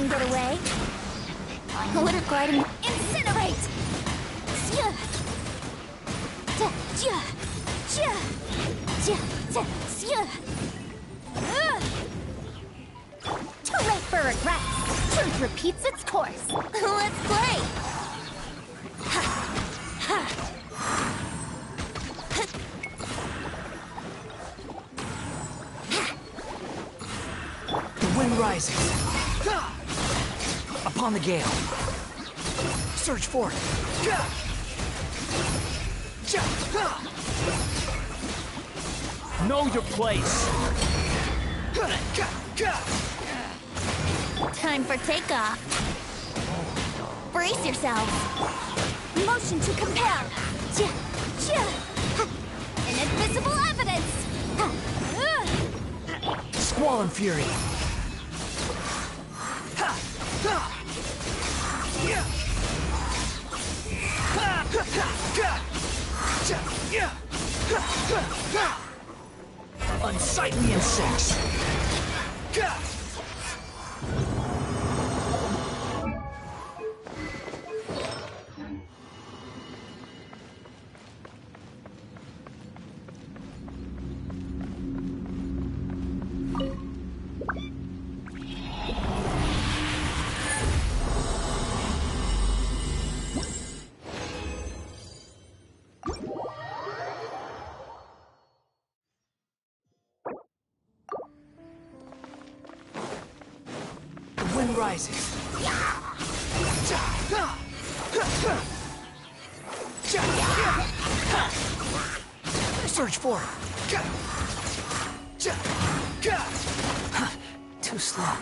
can get away. Water gliding. Incinerate! Too late for regrets. Truth repeats its course. Let's play! The wind rises. Upon the gale. Search for it. Know your place. Time for takeoff. Brace yourselves. Motion to compel. Inadmissible evidence. Squall and fury. Unsightly insects. Wind rises. Search for it. Too slow.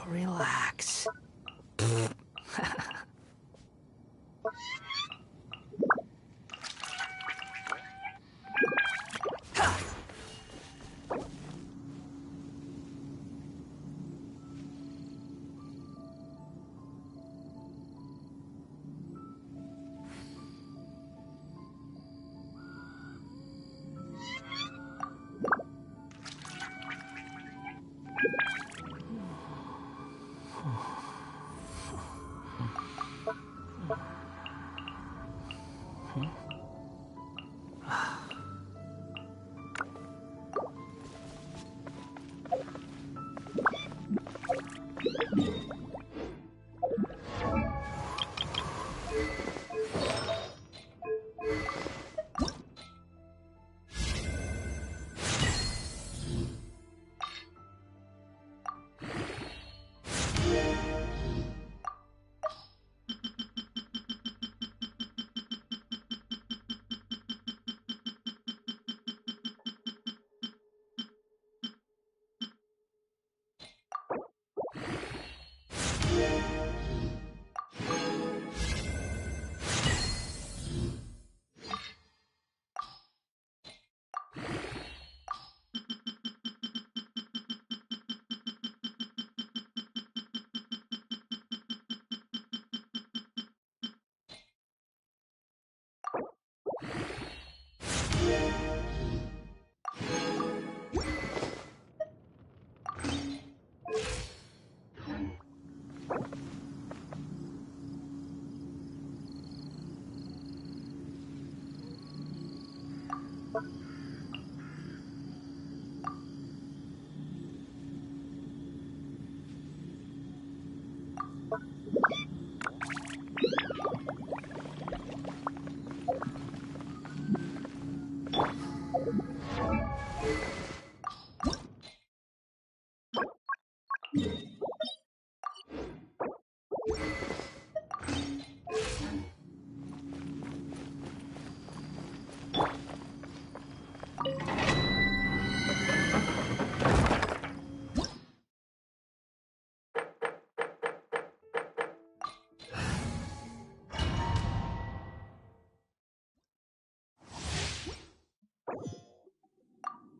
Relax.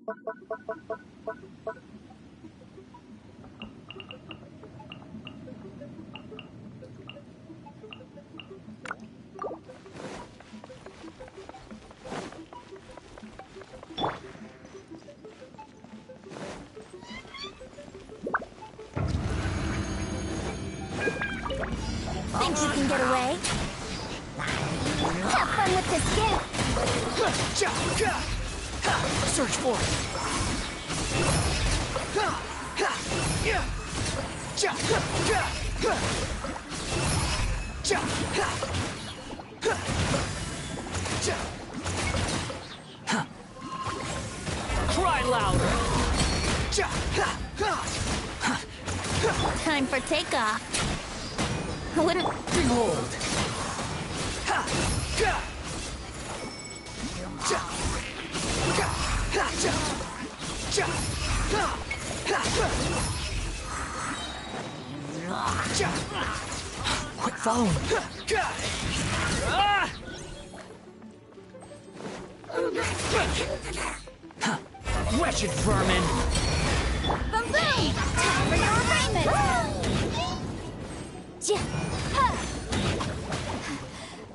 Think you can get away? Have fun with this gift! Search for it. Cry louder. Time for takeoff. Wouldn't... Behold. Quit following. Wretched vermin! Boom boom! Time for your arraignment!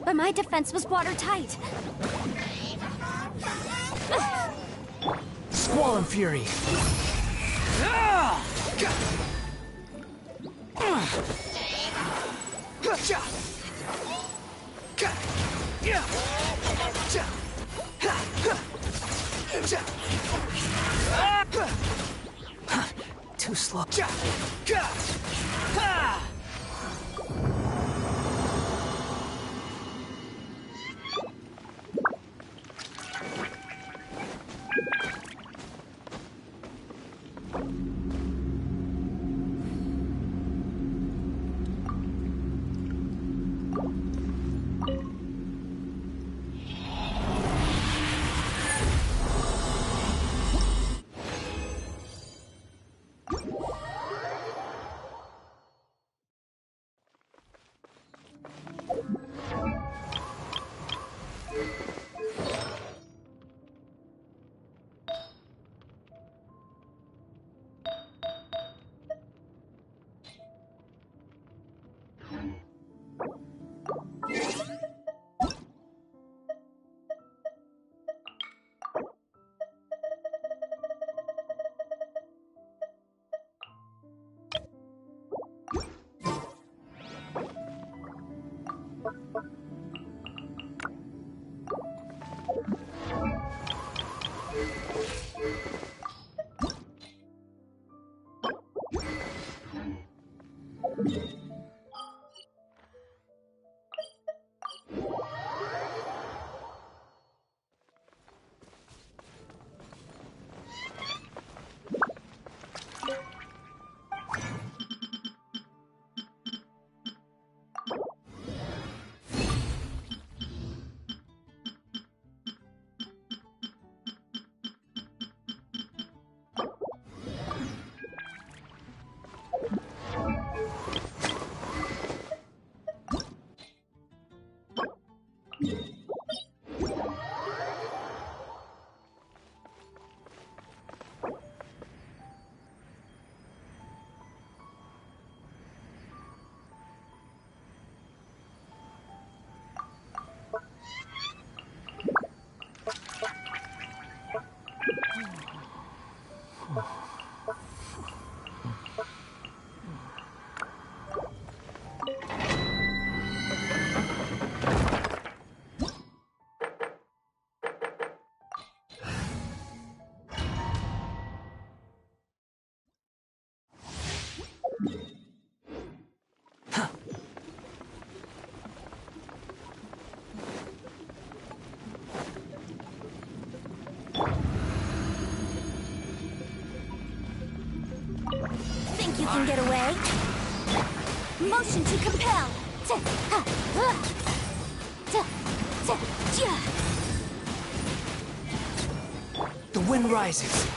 But my defense was watertight. Squall and fury. Too slow. Think you can get away? Motion to compel! The wind rises.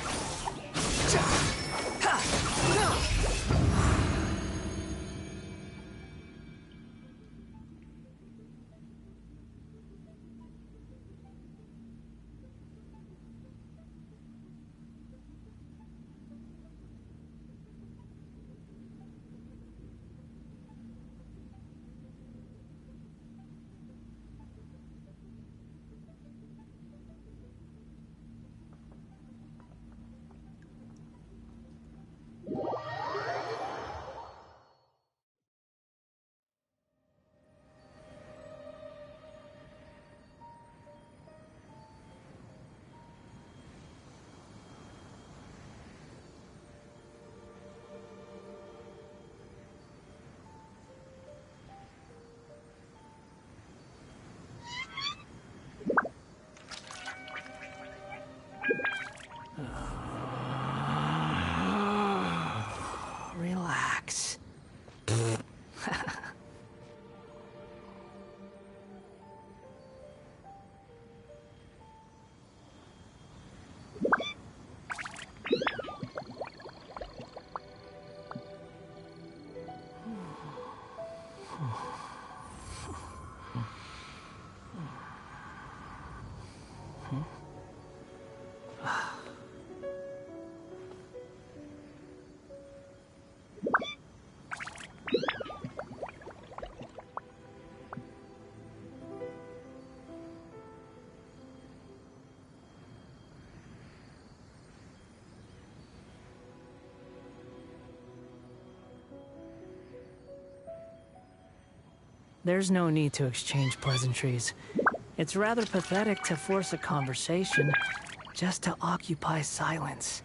There's no need to exchange pleasantries. It's rather pathetic to force a conversation just to occupy silence.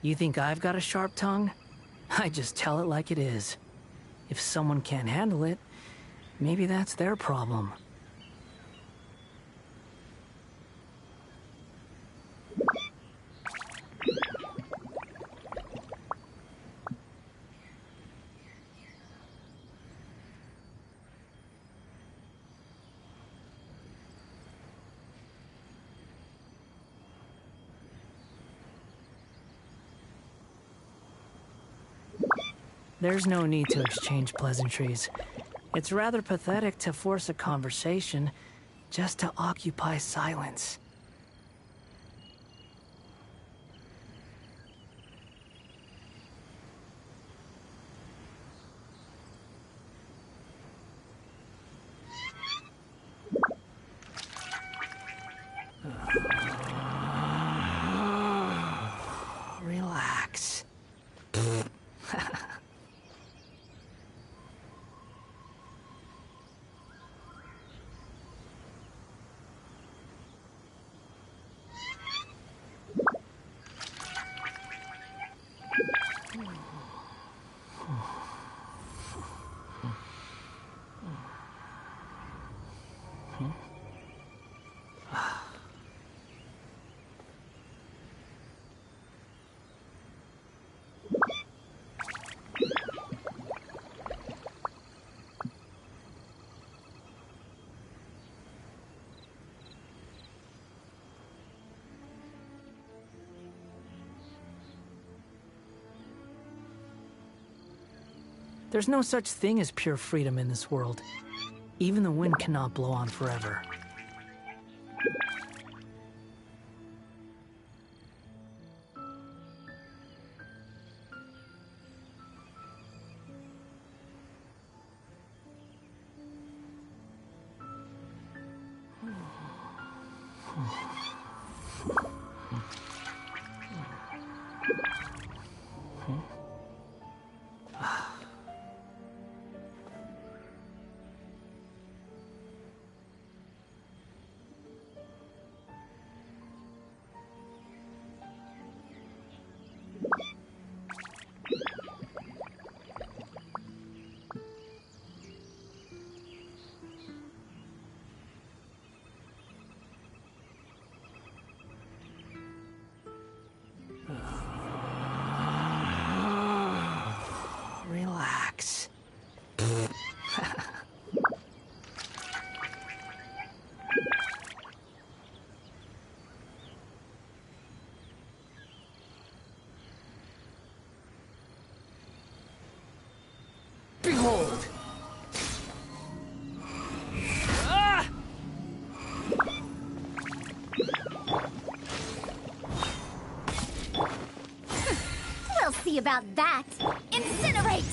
You think I've got a sharp tongue? I just tell it like it is. If someone can't handle it, maybe that's their problem. There's no need to exchange pleasantries. It's rather pathetic to force a conversation just to occupy silence. Relax. There's no such thing as pure freedom in this world. Even the wind cannot blow on forever. Relax. Behold! Ah! We'll see about that. Incinerate!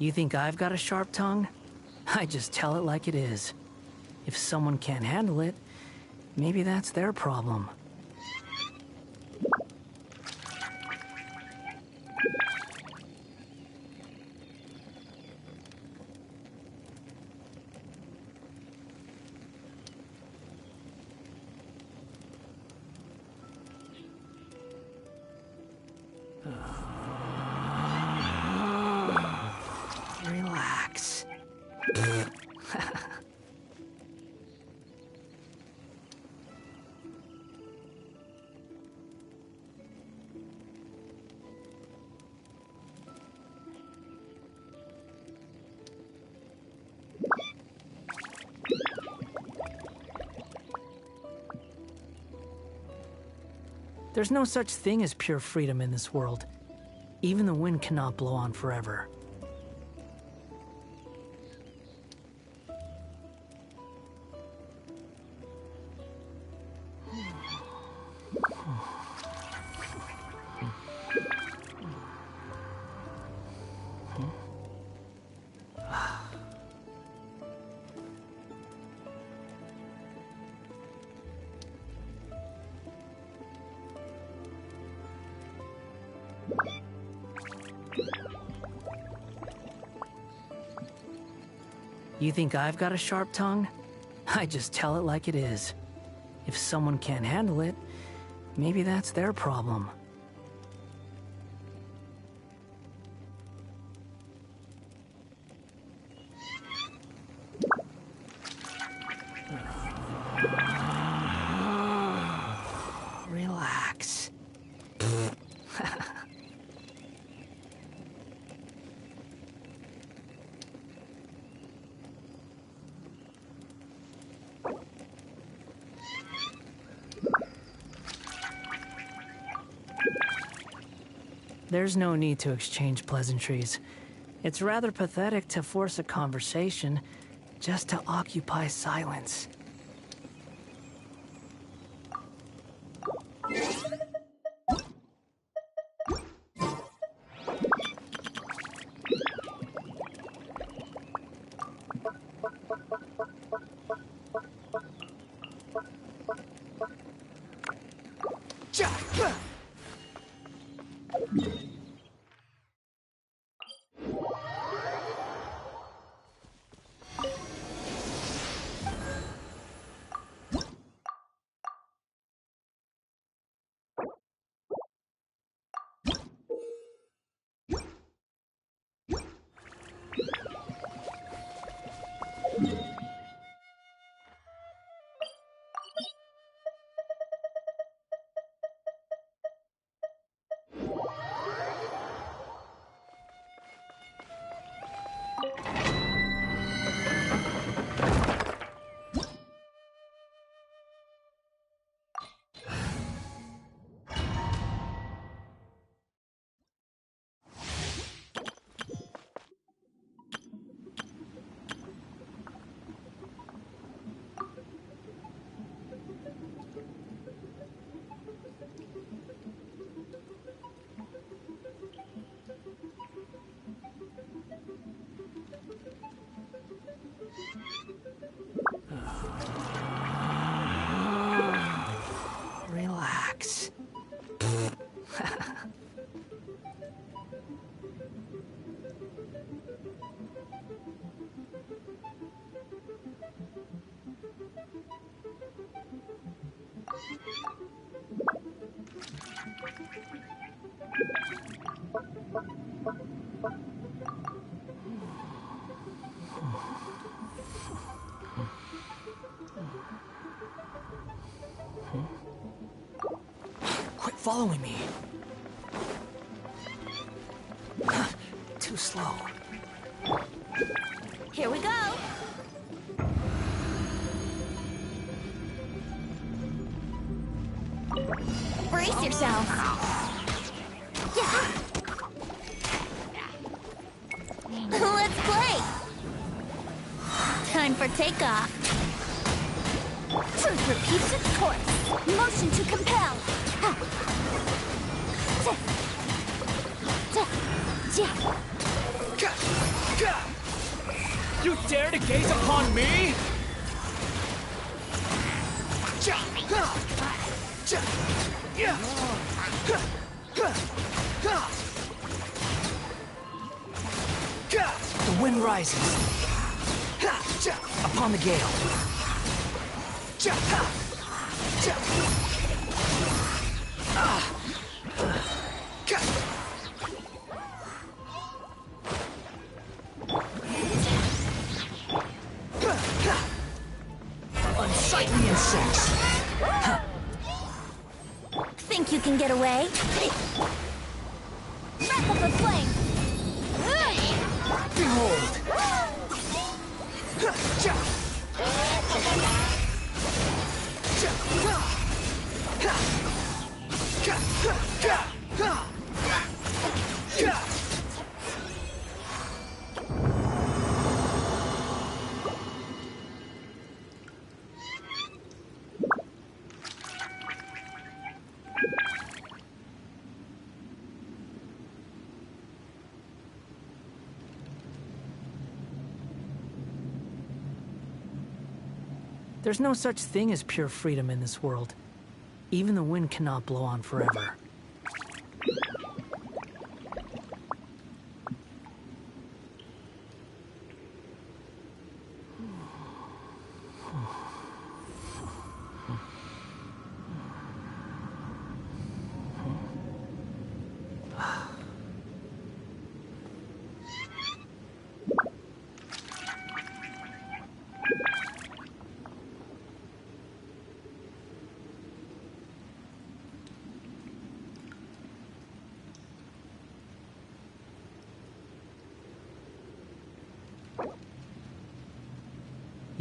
You think I've got a sharp tongue? I just tell it like it is. If someone can't handle it, maybe that's their problem. Relax. There's no such thing as pure freedom in this world. Even the wind cannot blow on forever. You think I've got a sharp tongue? I just tell it like it is. If someone can't handle it, maybe that's their problem. Relax. There's no need to exchange pleasantries. It's rather pathetic to force a conversation just to occupy silence. Relax. Quit following me. Too slow. Here we go. Brace yourself. Yeah. Let's play. Time for takeoff. Truth repeats its course. Motion to compel. You dare to gaze upon me? The wind rises upon the gale. Unsightly insects. Think you can get away? Wrap up the flame! Behold! There's no such thing as pure freedom in this world. Even the wind cannot blow on forever.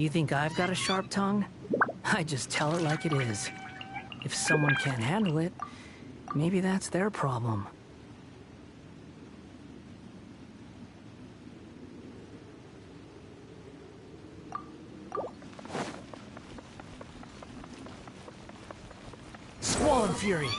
You think I've got a sharp tongue? I just tell it like it is. If someone can't handle it, maybe that's their problem. Squall and fury.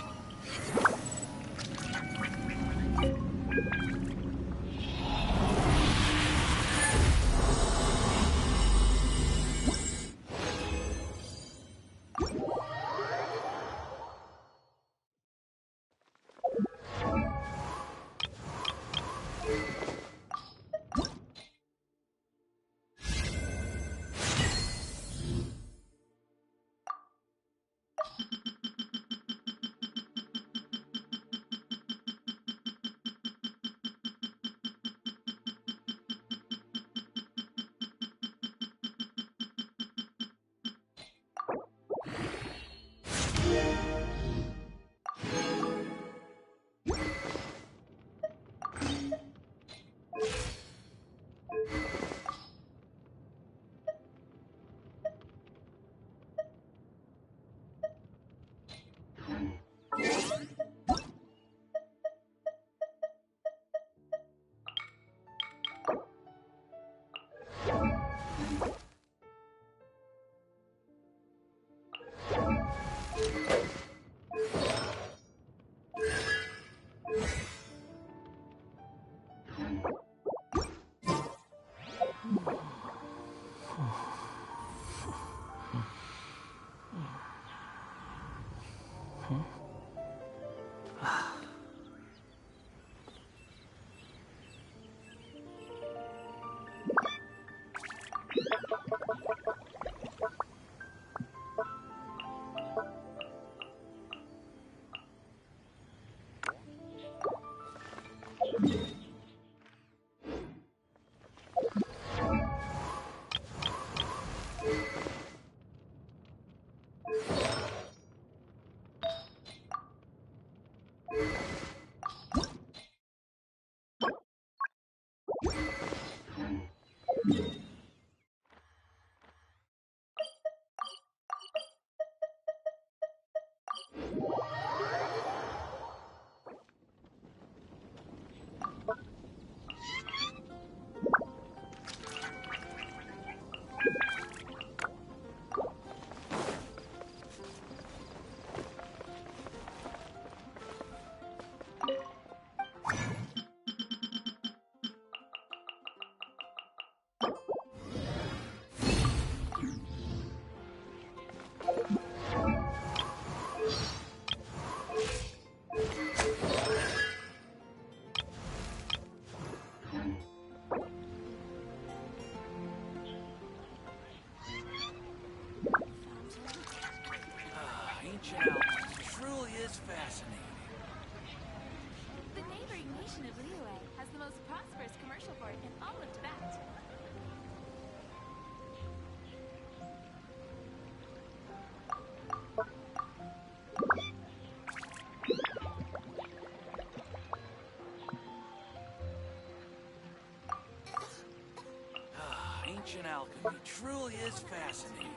Ancient alchemy truly is fascinating.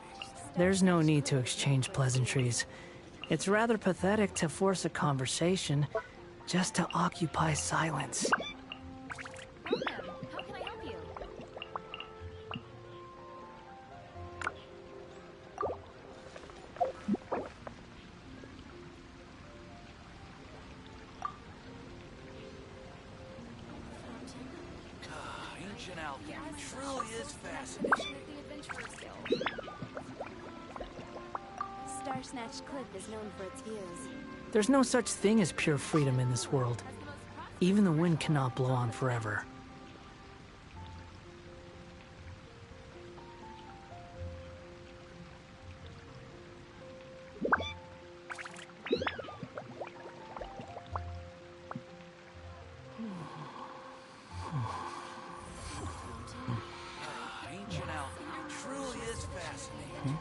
There's no need to exchange pleasantries. It's rather pathetic to force a conversation just to occupy silence. Welcome. How can I help you? Ancient alchemy truly is fascinating. The Adventurers Guild. Star Snatch Cliff is known for its views. There's no such thing as pure freedom in this world. Even the wind cannot blow on forever. Ancient alchemy truly is fascinating.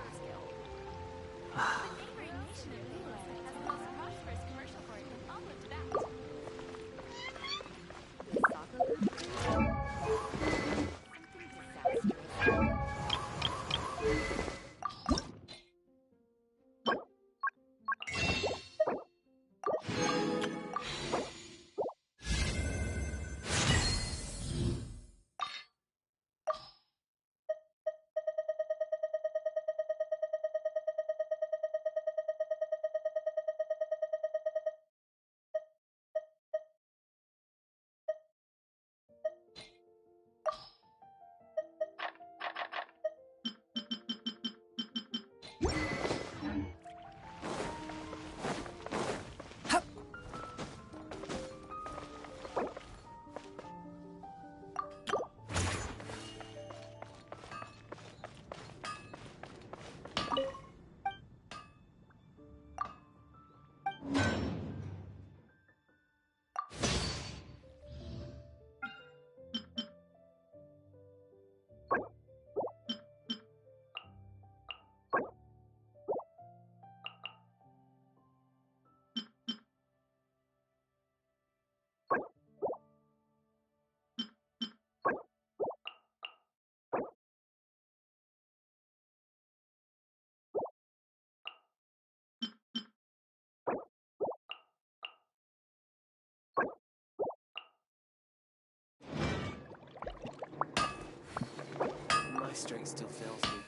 My strength still fails me.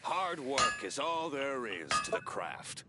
Hard work is all there is to the craft.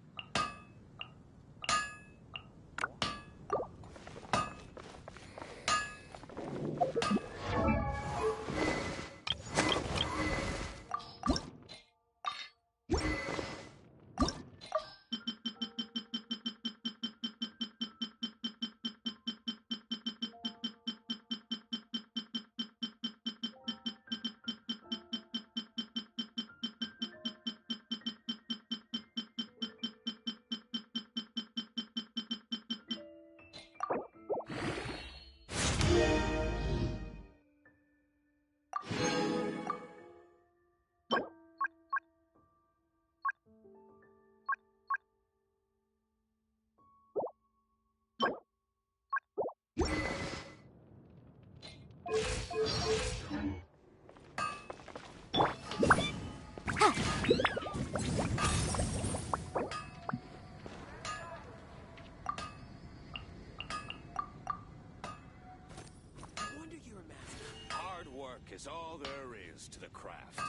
Hard work is all there is to the craft.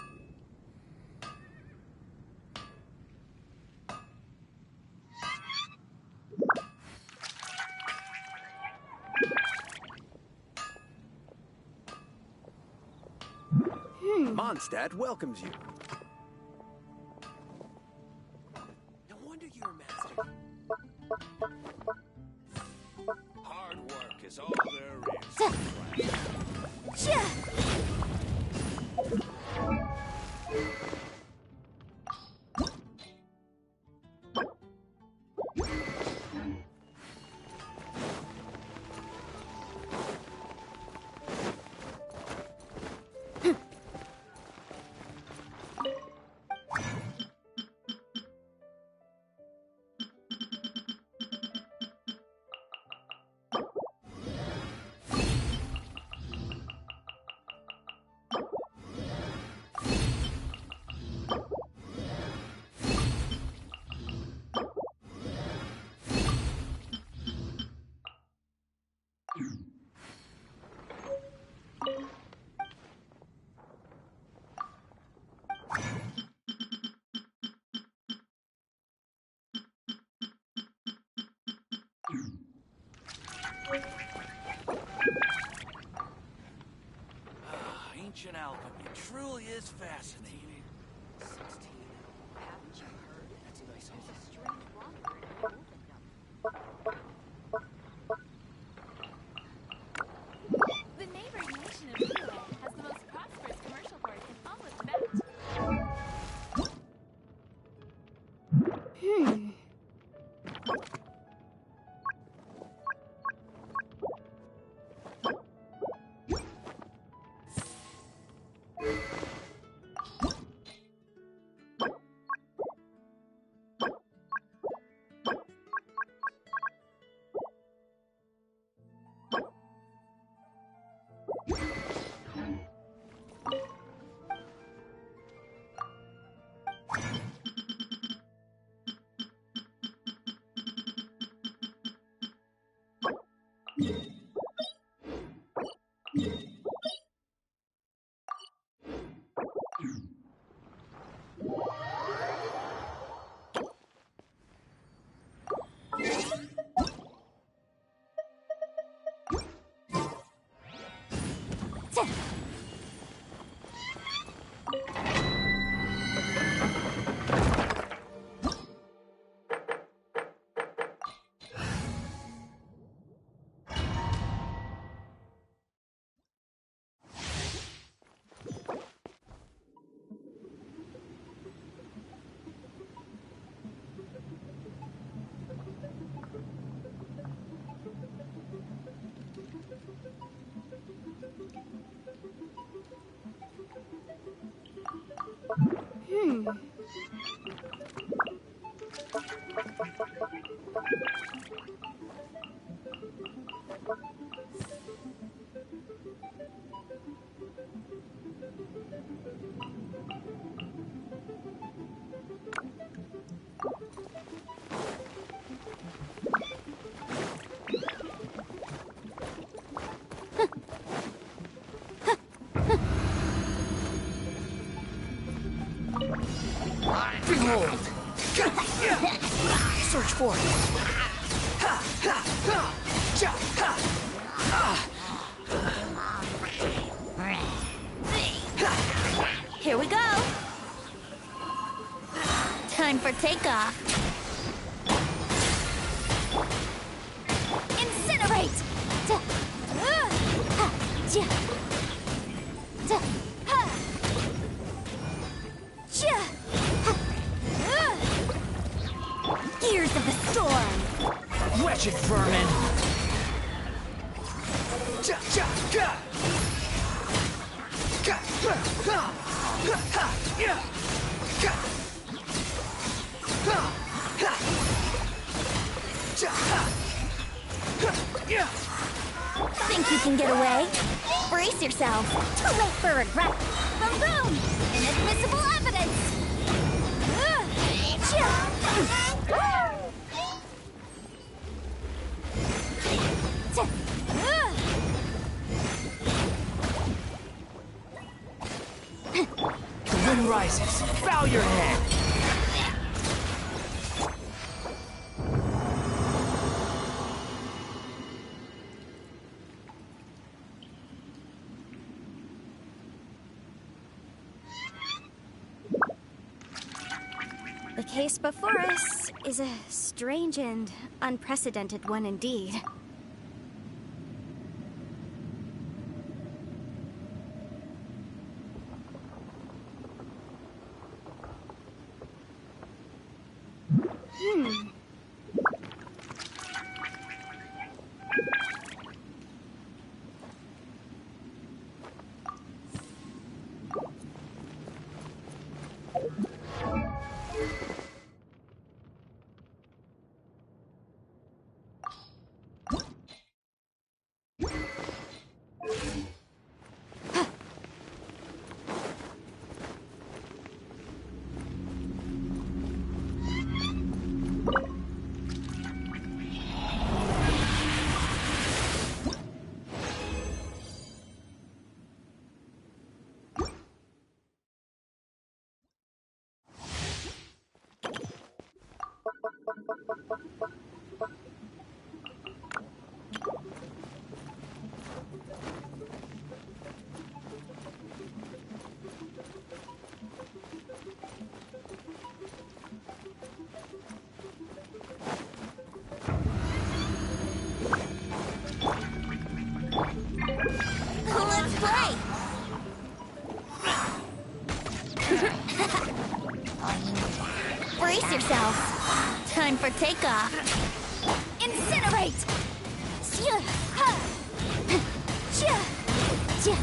Mondstadt welcomes you. No wonder you're a master. Hard work is all there is to the craft. is fascinating. 16. Haven't you heard? That's a nice haul. There's a strange wanderer in Golden. The neighboring nation of Liyue has the most prosperous commercial port in all of Tibet. Behold! Search for it! Here we go. Time for takeoff. Incinerate! Gears of the storm! Wretched vermin! Think you can get away? Brace yourself. Too late for regret. Boom boom! Inadmissible evidence! The wind rises. Bow your head! The case before us is a strange and unprecedented one indeed. Brace yourself. Time for takeoff. Incinerate! Shia, ha. Shia, shia,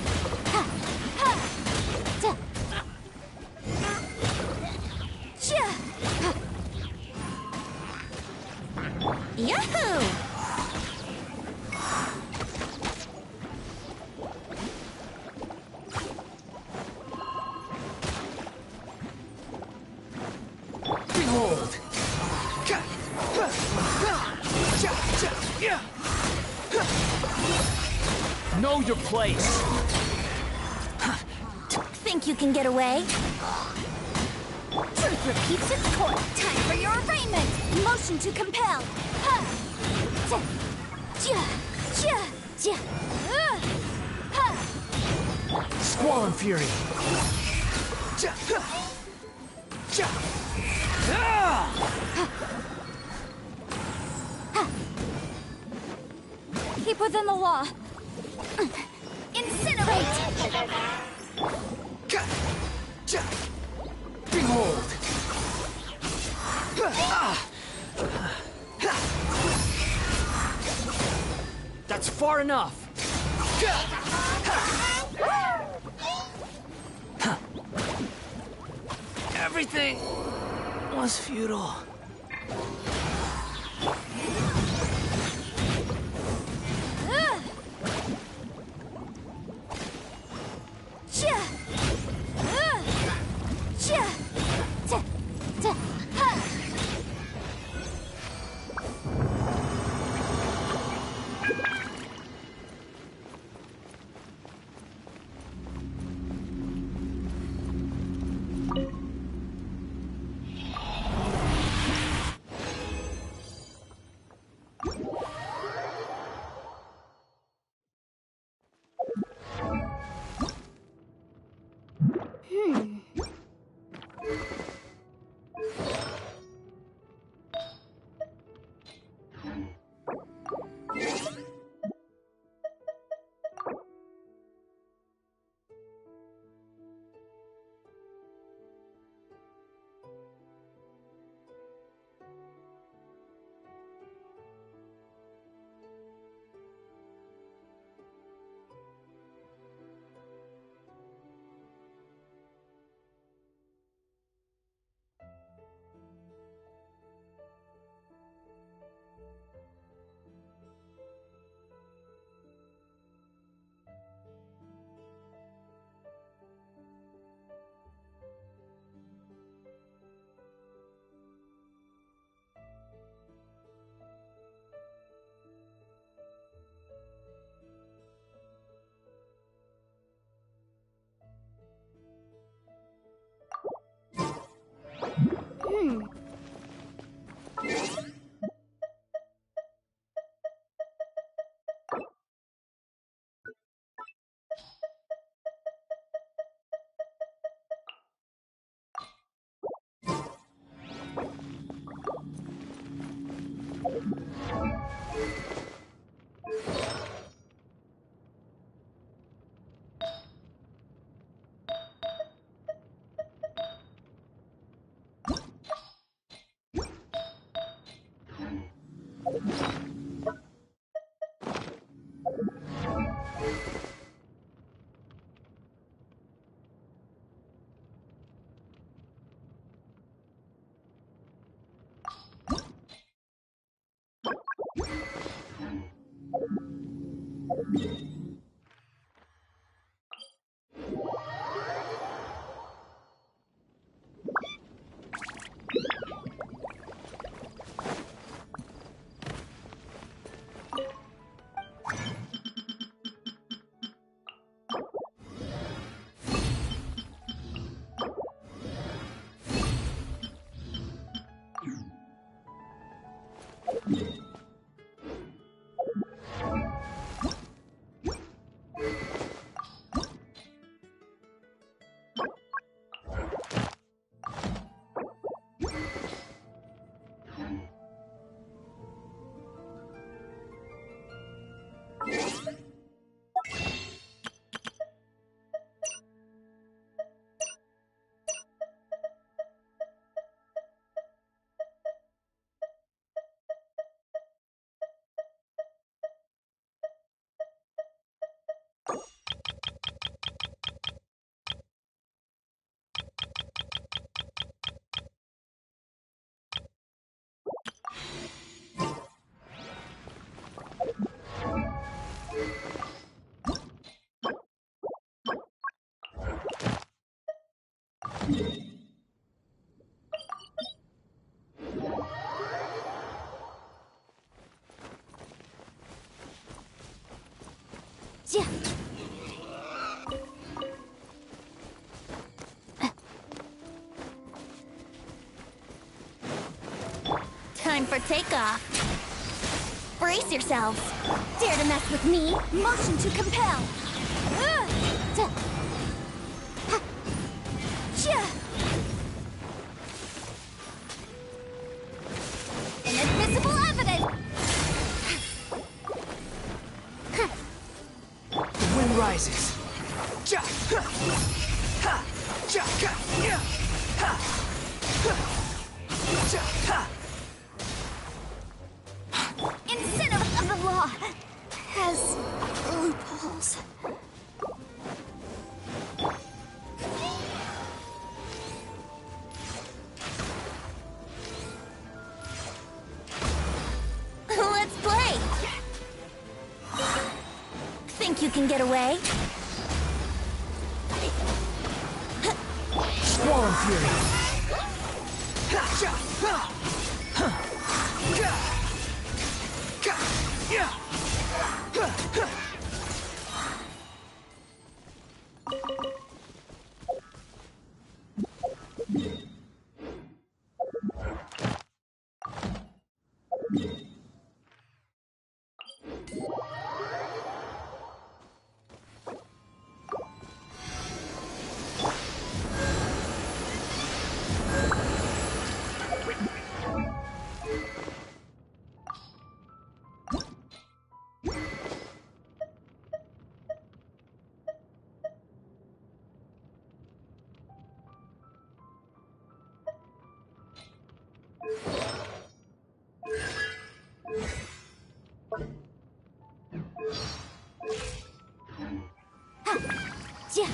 ha, ha. Ta. Shia, ha. Yahoo! Behold! Know your place! Think you can get away? Truth repeats its course. Time for your arraignment. Motion to compel. Ha! Ta! Ja! Ja! Ja! Ha! Squall and Fury! Keep within the law. Incinerate! Behold! That's far enough! Everything was futile. Chia! Chia! Ta! Ta! Ha! Yeah. Time for takeoff. Brace yourselves. Dare to mess with me? Motion to compel. Inadmissible evidence. The wind rises. Incentive of the law has loopholes. Let's play. Think you can get away? Squall Fury. Yeah.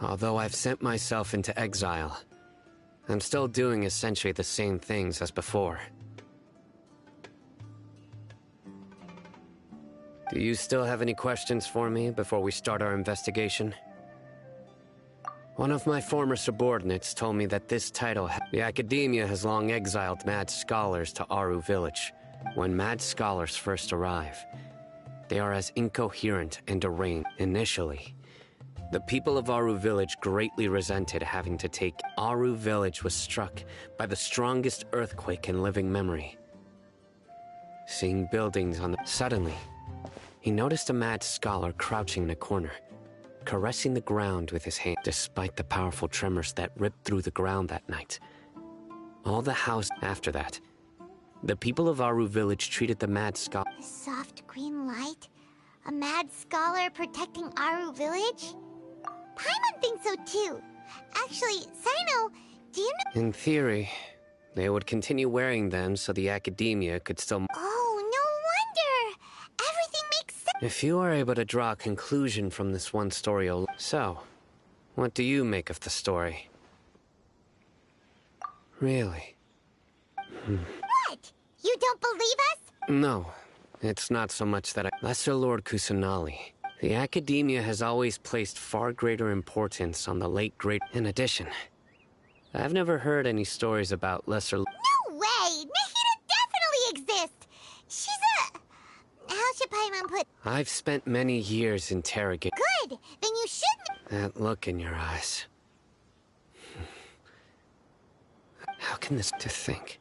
Although I've sent myself into exile, I'm still doing essentially the same things as before. Do you still have any questions for me before we start our investigation? One of my former subordinates told me that this title... The Academia has long exiled mad scholars to Aru Village. When mad scholars first arrive, they are as incoherent and deranged initially. The people of Aru Village greatly resented having to take... Aru Village was struck by the strongest earthquake in living memory. Seeing buildings on the... Suddenly, he noticed a mad scholar crouching in a corner, caressing the ground with his hand, despite the powerful tremors that ripped through the ground that night. All the house after that, the people of Aru Village treated the mad scholar... The soft green light? A mad scholar protecting Aru Village? Paimon thinks so too. Actually, Sino, do you know... In theory, they would continue wearing them so the Academia could still... Oh, no wonder! Everything makes sense! If you are able to draw a conclusion from this one story alone... So, what do you make of the story? Really? What? You don't believe us? No, it's not so much that I... Lesser Lord Kusanali. The Academia has always placed far greater importance on the late great... In addition, I've never heard any stories about Lesser... No way! put... I've spent many years interrogating. Good! Then you shouldn't... That look in your eyes. How can this to think?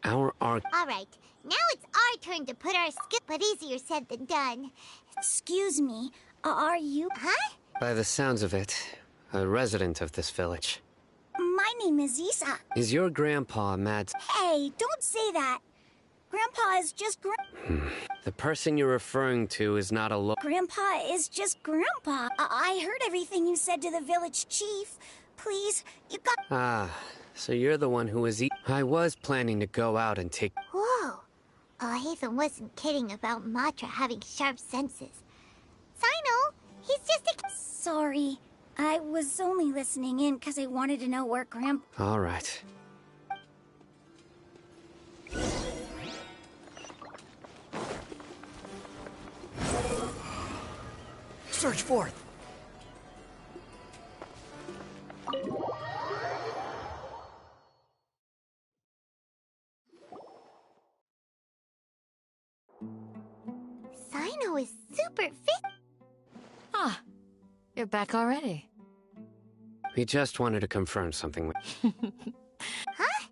Our arc. Alright, now it's our turn to put our skill... But easier said than done. Excuse me, are you... Huh? By the sounds of it, a resident of this village. My name is Isa. Is your grandpa mad? Hey, don't say that. Grandpa is just The person you're referring to is not a Grandpa is just Grandpa. I heard everything you said to the village chief. Please, you got... Ah, so you're the one who was I was planning to go out and take... Whoa. Haven wasn't kidding about Matra having sharp senses. Sino, he's just a... Sorry. I was only listening in because I wanted to know where Grandpa... All right. Search forth. Sino is super fit. Ah, you're back already. We just wanted to confirm something. Huh?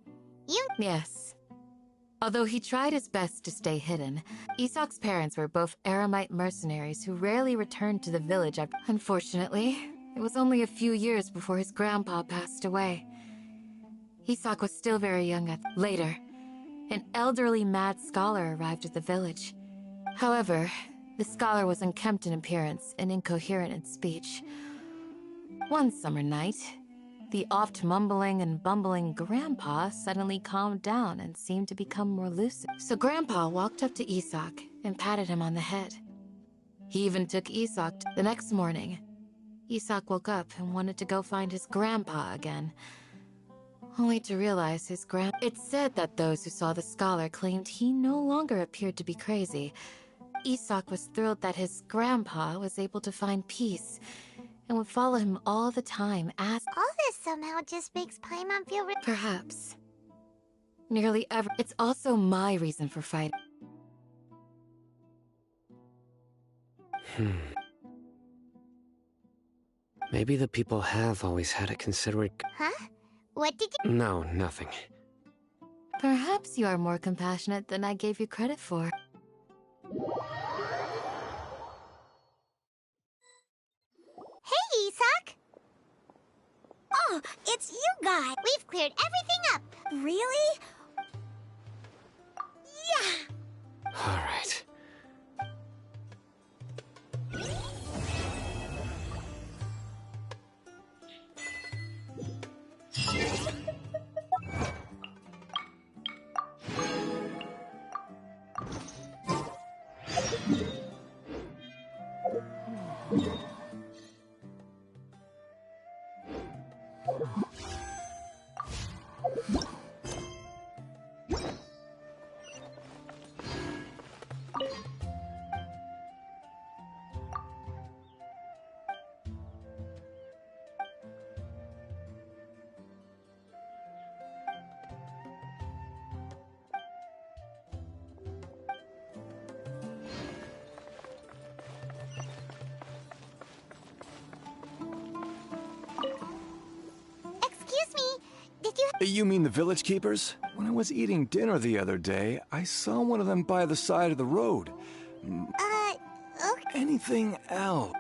You... Yes. Although he tried his best to stay hidden, Isak's parents were both Aramite mercenaries who rarely returned to the village after... Unfortunately, it was only a few years before his grandpa passed away. Isak was still very young at... Later, an elderly mad scholar arrived at the village. However, the scholar was unkempt in appearance and incoherent in speech. One summer night, the oft mumbling and bumbling Grandpa suddenly calmed down and seemed to become more lucid. So Grandpa walked up to Isak and patted him on the head. He even took Isak the next morning. Isak woke up and wanted to go find his grandpa again, only to realize his It's said that those who saw the scholar claimed he no longer appeared to be crazy. Isak was thrilled that his grandpa was able to find peace and would follow him all the time as... All this somehow just makes Paimon feel... Perhaps. Nearly ever. It's also my reason for fighting. Maybe the people have always had a considerate... Huh? What did you... No, nothing. Perhaps you are more compassionate than I gave you credit for. Hey, Isak! Oh, it's you guys! We've cleared everything up! Really? Yeah! All right. Excuse me, did you... You mean the village keepers? When I was eating dinner the other day, I saw one of them by the side of the road. Okay. Anything else?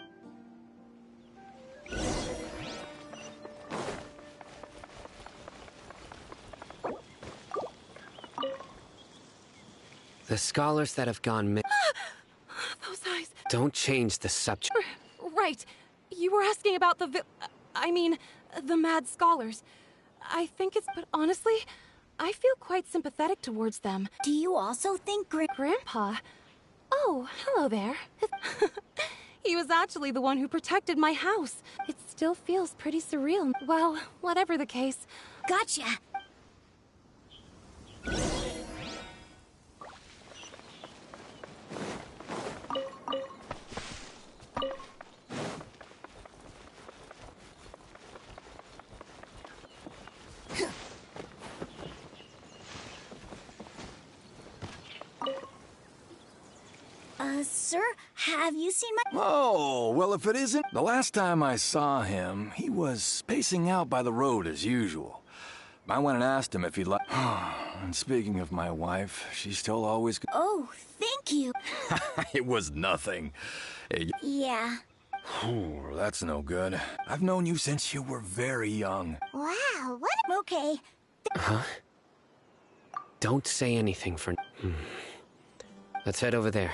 The scholars that have gone Those eyes. Don't change the subject. Right. You were asking about the mad scholars. I think it's... But honestly, I feel quite sympathetic towards them. Do you also think Grandpa? Oh, hello there. He was actually the one who protected my house. It still feels pretty surreal. Well, whatever the case. Gotcha! Sir, have you seen my— Oh, well, if it isn't... The last time I saw him, he was spacing out by the road as usual. I went and asked him if he'd like... And speaking of my wife, she's still always... Oh, thank you. It was nothing. Yeah. Whew, that's no good. I've known you since you were very young. Wow, what— Okay. Huh? Don't say anything for... Let's head over there.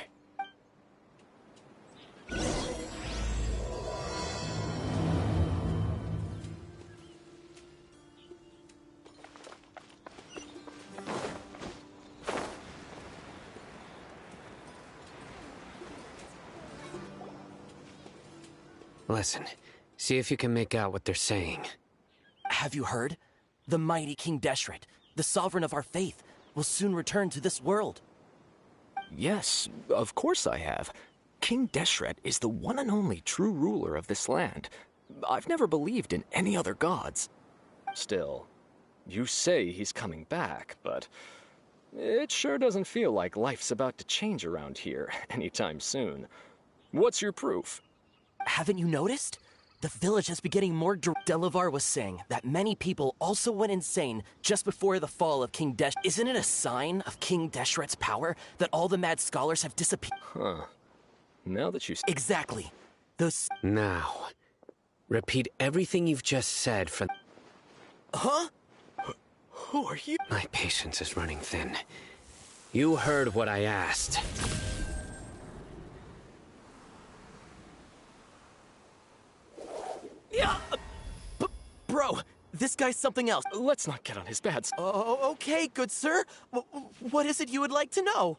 Listen, see if you can make out what they're saying. Have you heard? The mighty King Deshret, the sovereign of our faith, will soon return to this world. Yes, of course I have. King Deshret is the one and only true ruler of this land. I've never believed in any other gods. Still, you say he's coming back, but it sure doesn't feel like life's about to change around here anytime soon. What's your proof? Haven't you noticed? The village has been getting more Delavar was saying that many people also went insane just before the fall of King Desh. Isn't it a sign of King Deshret's power that all the mad scholars have disappeared? Huh. Now that you... Exactly. Those... Now, repeat everything you've just said for... Huh? Who are you? My patience is running thin. You heard what I asked. Yeah, bro, this guy's something else. Let's not get on his bad side. Oh, okay, good sir. What is it you would like to know?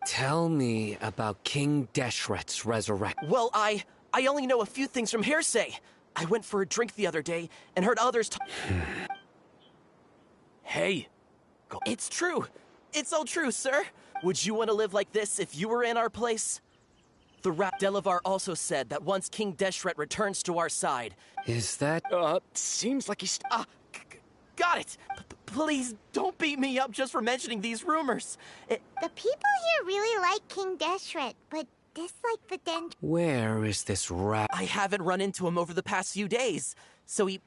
Tell me about King Deshret's resurrection. Well, I only know a few things from hearsay. I went for a drink the other day and heard others talk. Hey. It's true. It's all true, sir. Would you want to live like this if you were in our place? The Delavar also said that once King Deshret returns to our side... Is that... Seems like he's... Got it! Please, don't beat me up just for mentioning these rumors. The people here really like King Deshret, but dislike the den... Where is this rat? I haven't run into him over the past few days, so he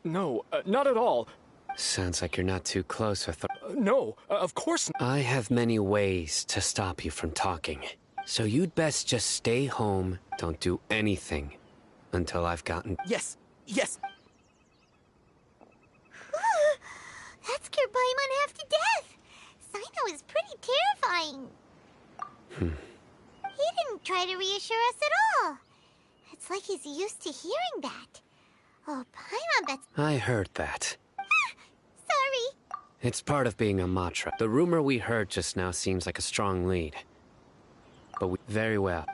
No, not at all. Sounds like you're not too close with... No, of course not. I have many ways to stop you from talking. So you'd best just stay home, don't do anything, until I've gotten... Yes. That scared Paimon half to death. Sino is pretty terrifying. He didn't try to reassure us at all. It's like he's used to hearing that. Oh, Paimon, that's... I heard that. Sorry. It's part of being a Matra. The rumor we heard just now seems like a strong lead. But very well.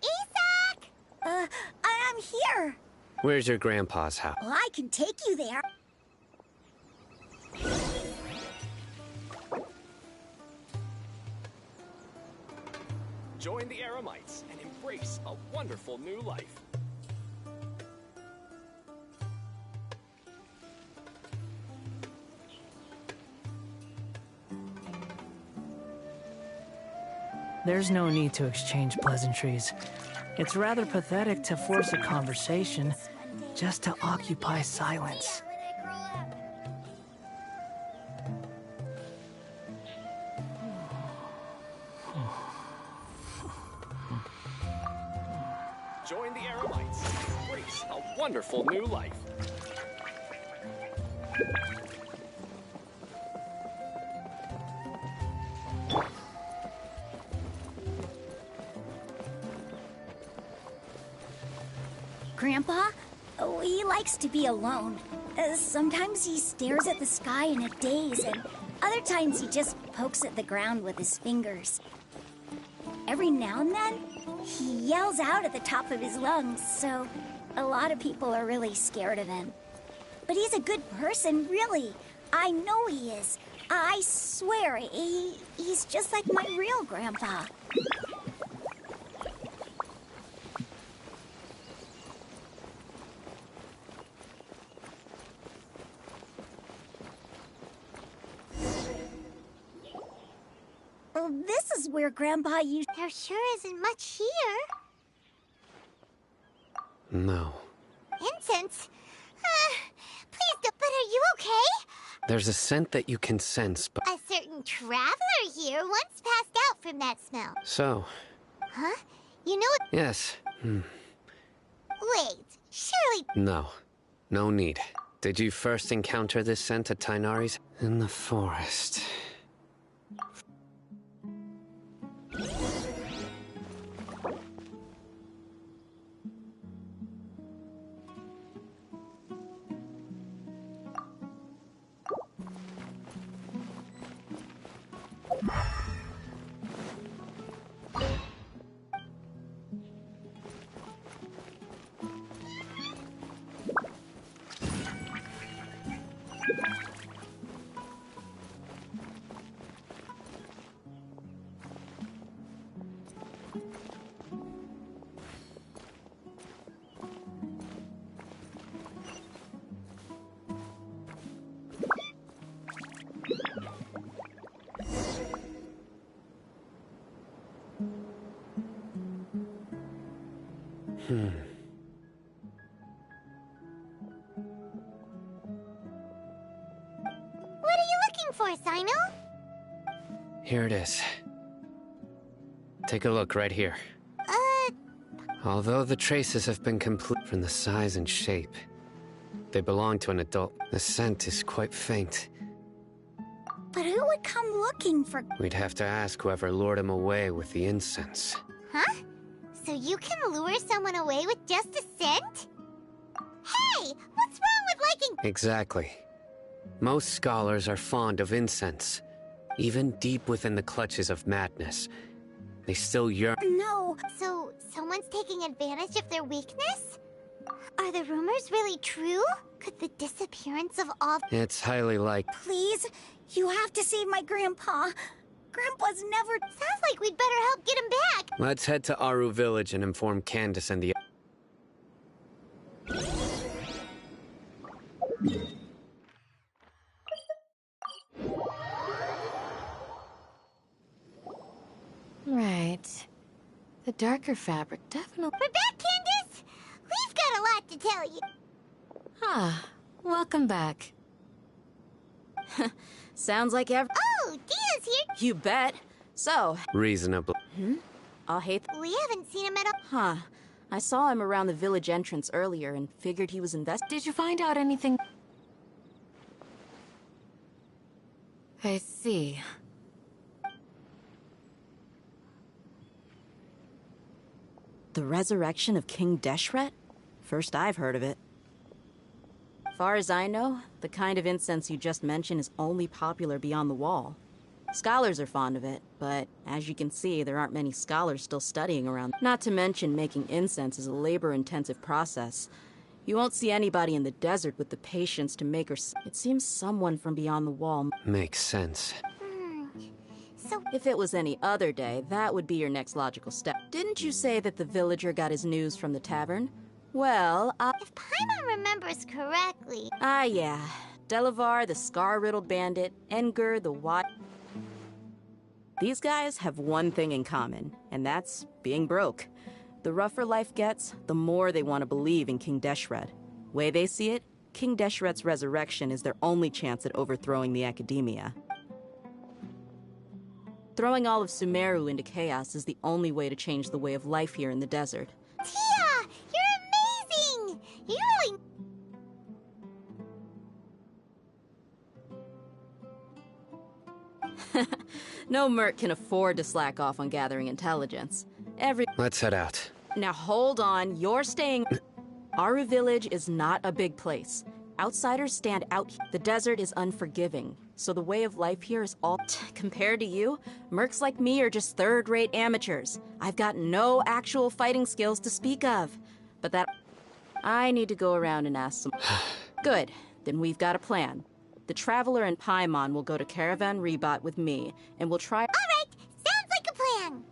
Isak! I'm here. Where's your grandpa's house? Well, I can take you there. Join the Eremites and embrace a wonderful new life. There's no need to exchange pleasantries. It's rather pathetic to force a conversation just to occupy silence. Join the Eremites and embrace a wonderful new life. Grandpa? Oh, he likes to be alone. Sometimes he stares at the sky in a daze, and other times he just pokes at the ground with his fingers. Every now and then, he yells out at the top of his lungs, so a lot of people are really scared of him. But he's a good person, really. I know he is. I swear, he's just like my real grandpa. This This is where Grandpa used. There sure isn't much here. No. Incense? Please don't. But are you okay? There's a scent that you can sense, but... A certain traveler here once passed out from that smell. So? Huh? You know... Yes. Wait, surely... No. No need. Did you first encounter this scent at Tainari's? In the forest. What are you looking for, Sino? Here it is. Take a look right here. Although the traces have been complete from the size and shape, they belong to an adult. The scent is quite faint. But who would come looking for... We'd have to ask whoever lured him away with the incense. Huh? So you can lure someone away with just a scent? Hey! What's wrong with liking... Exactly. Most scholars are fond of incense. Even deep within the clutches of madness, they still yearn... No. So, someone's taking advantage of their weakness? Are the rumors really true? Could the disappearance of all... It's highly likely. Please, you have to save my grandpa. Grandpa's never... Sounds like we'd better help get him back. Let's head to Aru Village and inform Candace and the... Right. The darker fabric definitely... We're back, Candace! We've got a lot to tell you. Ah, welcome back. Sounds like Oh, Dia's here! You bet. So... Reasonable. I'll hate... We haven't seen him at all. Huh. I saw him around the village entrance earlier and figured he was Did you find out anything? I see. The resurrection of King Deshret? First I've heard of it. Far as I know, the kind of incense you just mentioned is only popular beyond the wall. Scholars are fond of it, but as you can see, there aren't many scholars still studying around. Not to mention making incense is a labor-intensive process. You won't see anybody in the desert with the patience to make It seems someone from beyond the wall. Makes sense. So... If it was any other day, that would be your next logical step. Didn't you say that the villager got his news from the tavern? Well, If Paimon remembers correctly... yeah. Delavar, the scar-riddled bandit, Enger, the These guys have one thing in common, and that's being broke. The rougher life gets, the more they want to believe in King Deshret. Way they see it, King Deshret's resurrection is their only chance at overthrowing the academia. Throwing all of Sumeru into chaos is the only way to change the way of life here in the desert. Tia! You're amazing! You really... No merc can afford to slack off on gathering intelligence. Let's head out. Now hold on, you're staying... Aru Village is not a big place. Outsiders stand out. The desert is unforgiving, so the way of life here is all... Compared to you, mercs like me are just third-rate amateurs. I've got no actual fighting skills to speak of. But that... I need to go around and ask some... Good, then we've got a plan. The Traveler and Paimon will go to Caravan Rebat with me, and we'll try... All right! Sounds like a plan!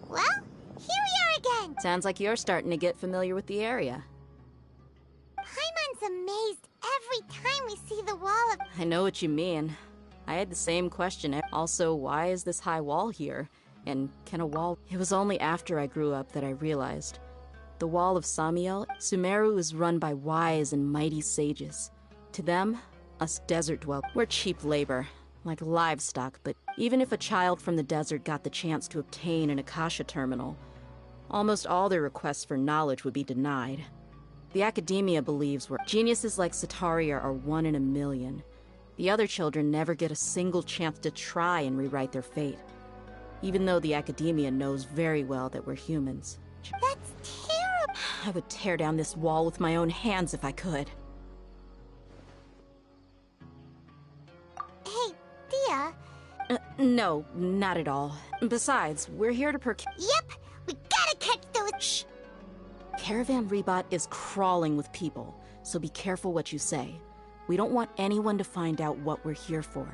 Well, here we are again! Sounds like you're starting to get familiar with the area. Paimon's amazed every time we see the wall of... I know what you mean. I had the same question. Also, why is this high wall here? And can a wall... It was only after I grew up that I realized. The Wall of Samiel, Sumeru is run by wise and mighty sages. To them, us desert dwellers, we're cheap labor, like livestock, but even if a child from the desert got the chance to obtain an Akasha terminal, almost all their requests for knowledge would be denied. The academia believes geniuses like Sataria are 1 in a million. The other children never get a single chance to try and rewrite their fate, even though the academia knows very well that we're humans. That's terrible! I would tear down this wall with my own hands if I could. Hey, Dia. No, not at all. Besides, we're here to Yep! We gotta catch those... Shh! Caravan Rebot is crawling with people, so be careful what you say. We don't want anyone to find out what we're here for.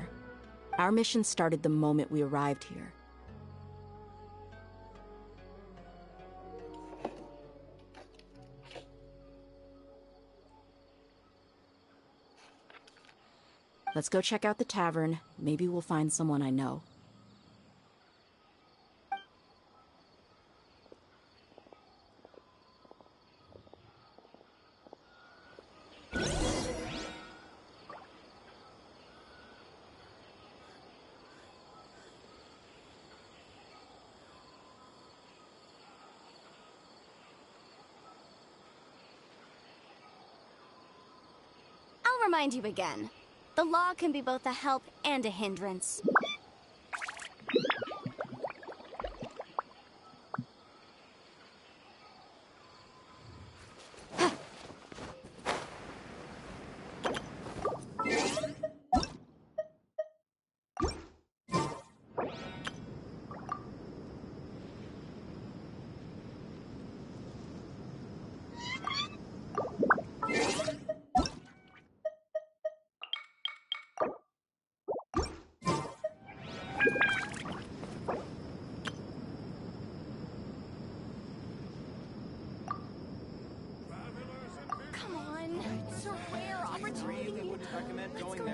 Our mission started the moment we arrived here. Let's go check out the tavern. Maybe we'll find someone I know. I'll remind you again. The law can be both a help and a hindrance.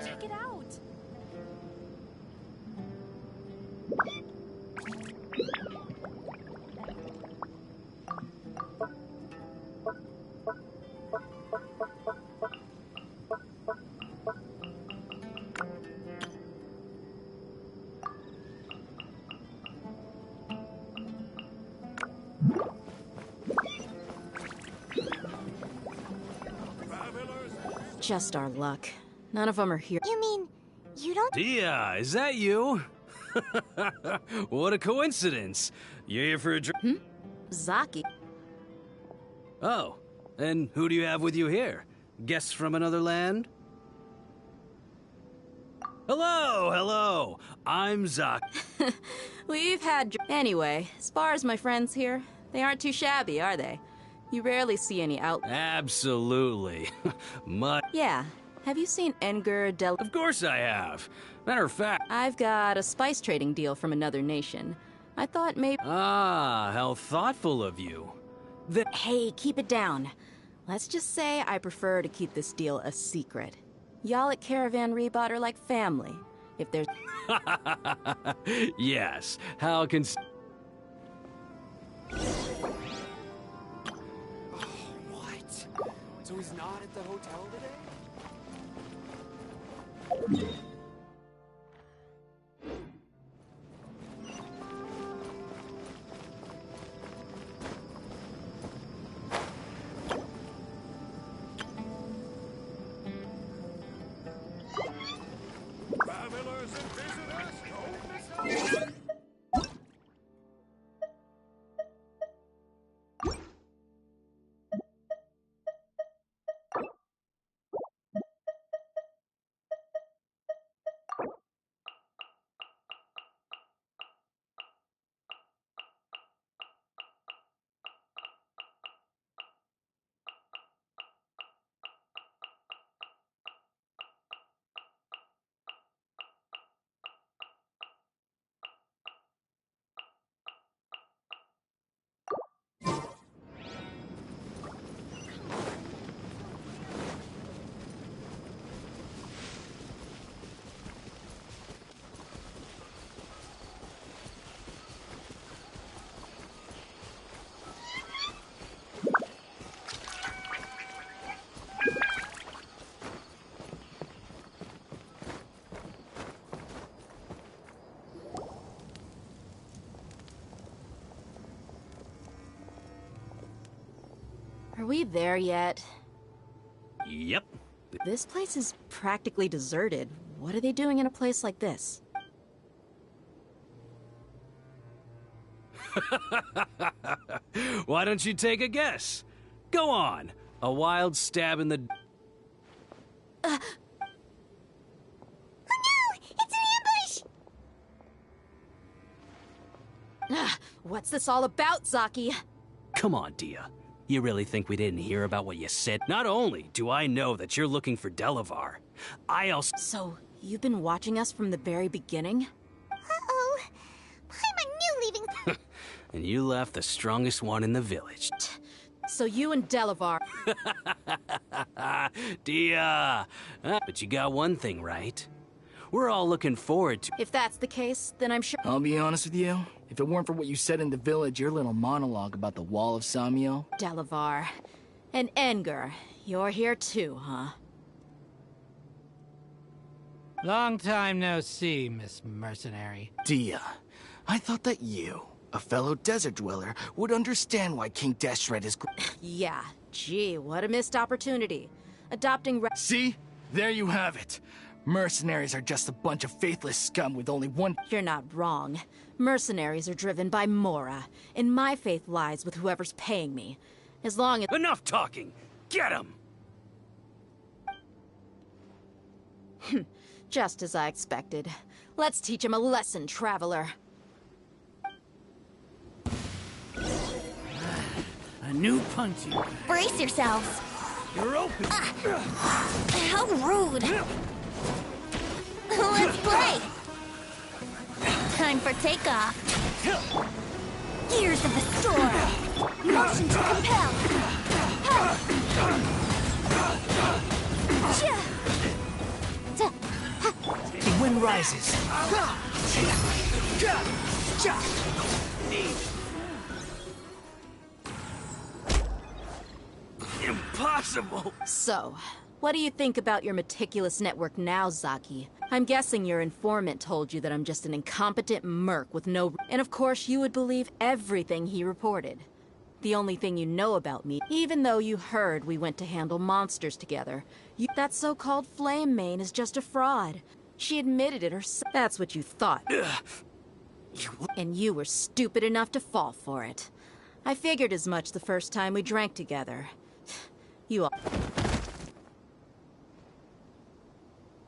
Check it out. Just our luck. None of them are here. You mean, you don't... Dia, is that you? What a coincidence. You here for a drink? Zaki. Oh, and who do you have with you here? Guests from another land? Hello, hello. I'm Zaki. We've had... Anyway, as far as my friends here, they aren't too shabby, are they? You rarely see any out... Absolutely. Yeah. Have you seen Enger Del... Of course I have. Matter of fact... I've got a spice trading deal from another nation. I thought maybe... Ah, how thoughtful of you. Hey, keep it down. Let's just say I prefer to keep this deal a secret. Y'all at Caravan Rebot are like family. If there's... Yes, how can... What? So he's not at the hotel today? Innocent visitors, don't miss out. Are we there yet? Yep. This place is practically deserted. What are they doing in a place like this? Why don't you take a guess? Go on. A wild stab in the... Oh no! It's an ambush! What's this all about, Zaki? Come on, Dia. You really think we didn't hear about what you said? Not only do I know that you're looking for Delavar, I also... So, you've been watching us from the very beginning? Uh-oh. I'm a new leaving... And you left the strongest one in the village. So you and Delavar... Dia! But you got one thing right. We're all looking forward to... If that's the case, then I'm sure... I'll be honest with you. If it weren't for what you said in the village, your little monologue about the Wall of Samiel... Delavar. And Enger. You're here too, huh? Long time no see, Miss Mercenary. Dia, I thought that you, a fellow desert dweller, would understand why King Deshret is... Yeah. Gee, what a missed opportunity. Adopting... See? There you have it. Mercenaries are just a bunch of faithless scum with only one... You're not wrong. Mercenaries are driven by Mora, and my faith lies with whoever's paying me. As long as... Enough talking! Get him! Just as I expected. Let's teach him a lesson, traveler. A new punching bag. Brace yourselves. You're open! How rude. Let's play. Time for takeoff. Gears of the storm. Motion to compel. The wind rises. Impossible! So, what do you think about your meticulous network now, Zaki? I'm guessing your informant told you that I'm just an incompetent merc with no... And of course you would believe everything he reported. The only thing you know about me, even though you heard we went to handle monsters together, that so-called Flame Mane is just a fraud. She admitted it herself. That's what you thought. And you were stupid enough to fall for it. I figured as much the first time we drank together. You all...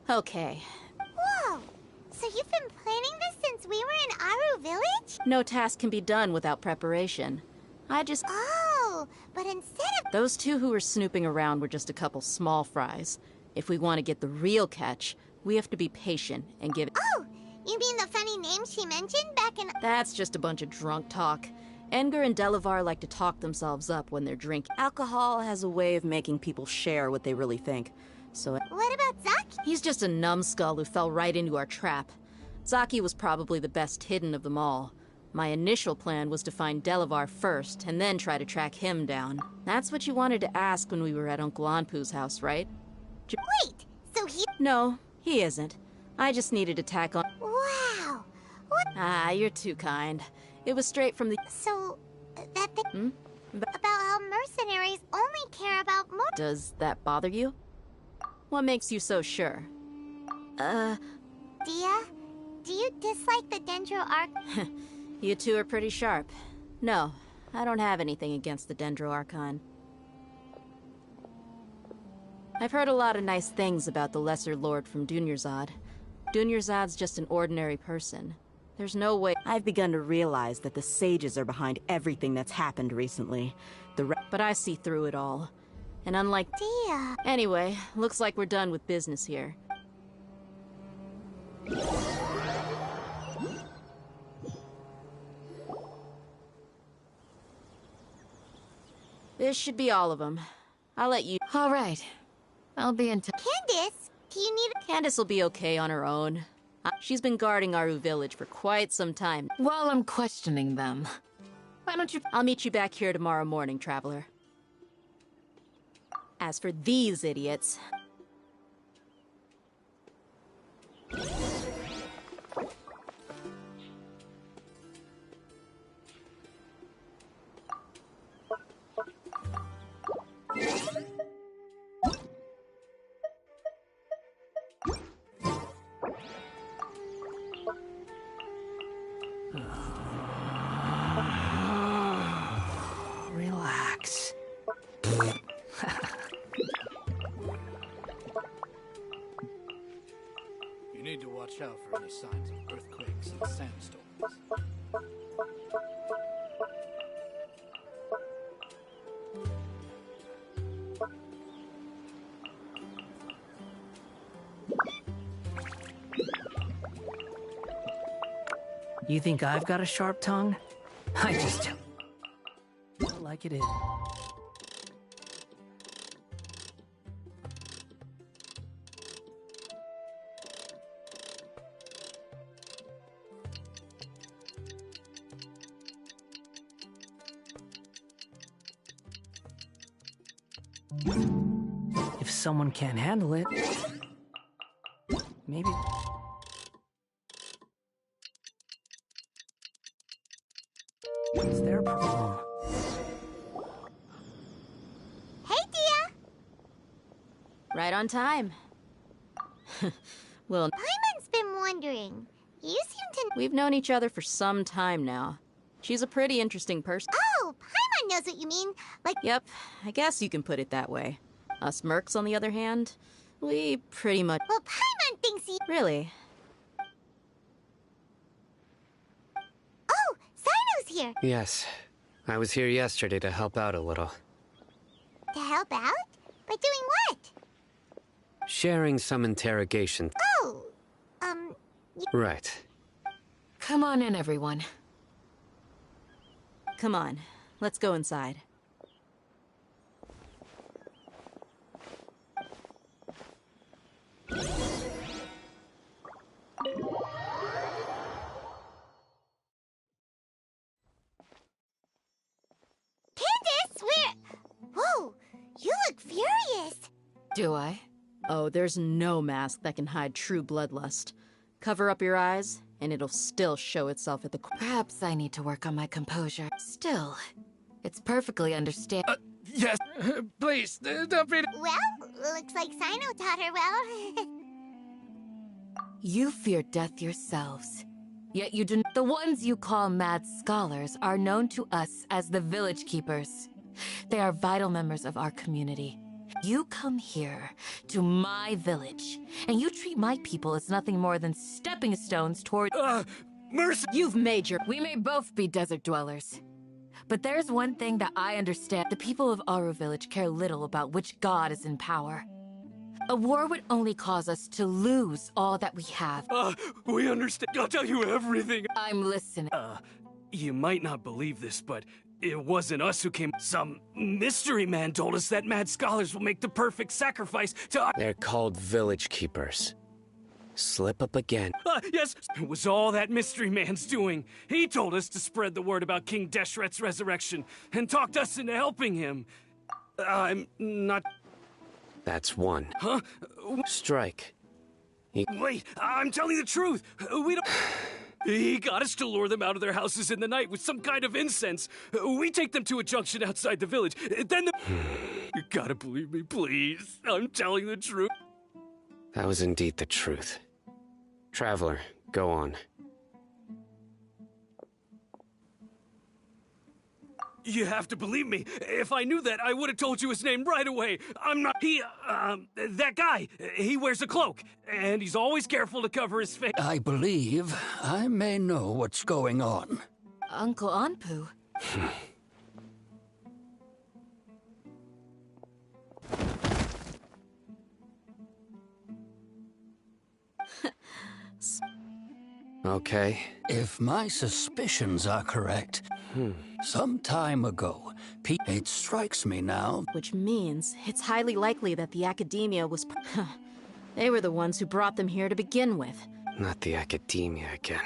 Okay. Whoa! So you've been planning this since we were in Aru Village? No task can be done without preparation. I just... Oh, but instead of... Those two who were snooping around were just a couple small fries. If we want to get the real catch, we have to be patient and give it... Oh, you mean the funny name she mentioned back in... That's just a bunch of drunk talk. Enger and Delavar like to talk themselves up when they're drinking. Alcohol has a way of making people share what they really think. So... What about Zaki? He's just a numbskull who fell right into our trap. Zaki was probably the best hidden of them all. My initial plan was to find Delavar first, and then try to track him down. That's what you wanted to ask when we were at Uncle Anpu's house, right? Wait, so he... No, he isn't. I just needed to tack on... Wow! What... Ah, you're too kind. It was straight from the... So, that thing... About how mercenaries only care about more... Does that bother you? What makes you so sure? Dia, do you dislike the Dendro Arc? You two are pretty sharp. No, I don't have anything against the Dendro Archon. I've heard a lot of nice things about the Lesser Lord from Dunyarzad. Dunyarzad's just an ordinary person. There's no way. I've begun to realize that the sages are behind everything that's happened recently. But I see through it all. And unlike Dia. Anyway, looks like we're done with business here. This should be all of them. I'll let you. All right. I'll be in touch. Candace, do you need... Candace will be okay on her own. She's been guarding Aru Village for quite some time. While I'm questioning them, why don't you... I'll meet you back here tomorrow morning, Traveler. As for these idiots... Relax. You need to watch out for any signs of earthquakes and sandstorms. You think I've got a sharp tongue? I just tell it like it is. If someone can't handle it, maybe... It's their problem. Hey, Dia! Right on time. Well, Paimon's been wondering. You seem to... We've known each other for some time now. She's a pretty interesting person. Oh, Paimon knows what you mean. Like... Yep, I guess you can put it that way. Us mercs, on the other hand, we pretty much... Well, Paimon thinks he... Really? Oh, Sino's here. Yes. I was here yesterday to help out a little. To help out? By doing what? Sharing some interrogation. Oh, Right. Come on in, everyone. Come on, let's go inside. Candace, whoa, you look furious. Do I? Oh, there's no mask that can hide true bloodlust. Cover up your eyes, and it'll still show itself at the... Perhaps I need to work on my composure. Still, it's perfectly understandable. Yes, please, don't be... Well, looks like Sino taught her well. You fear death yourselves. Yet you do. The ones you call mad scholars are known to us as the Village Keepers. They are vital members of our community. You come here, to my village, and you treat my people as nothing more than stepping stones toward... Mercy! You've made your... We may both be desert dwellers. But there's one thing that I understand. The people of Aru Village care little about which god is in power. A war would only cause us to lose all that we have. We understand. I'll tell you everything. I'm listening. You might not believe this, but it wasn't us who came. Some mystery man told us that mad scholars will make the perfect sacrifice to... They're called Village Keepers. Slip up again. Yes, it was all that mystery man's doing. He told us to spread the word about King Deshret's resurrection and talked us into helping him. I'm not... That's one. Huh? Strike. Wait, I'm telling the truth. We don't... He got us to lure them out of their houses in the night with some kind of incense. We take them to a junction outside the village. Then the... You gotta believe me, please. I'm telling the truth. That was indeed the truth. Traveler, go on. You have to believe me. If I knew that, I would have told you his name right away. I'm not... that guy. He wears a cloak, and he's always careful to cover his face. I believe I may know what's going on. Uncle Anpu. Okay. If my suspicions are correct, some time ago, it strikes me now. Which means it's highly likely that the Academia was... They were the ones who brought them here to begin with. Not the Academia again.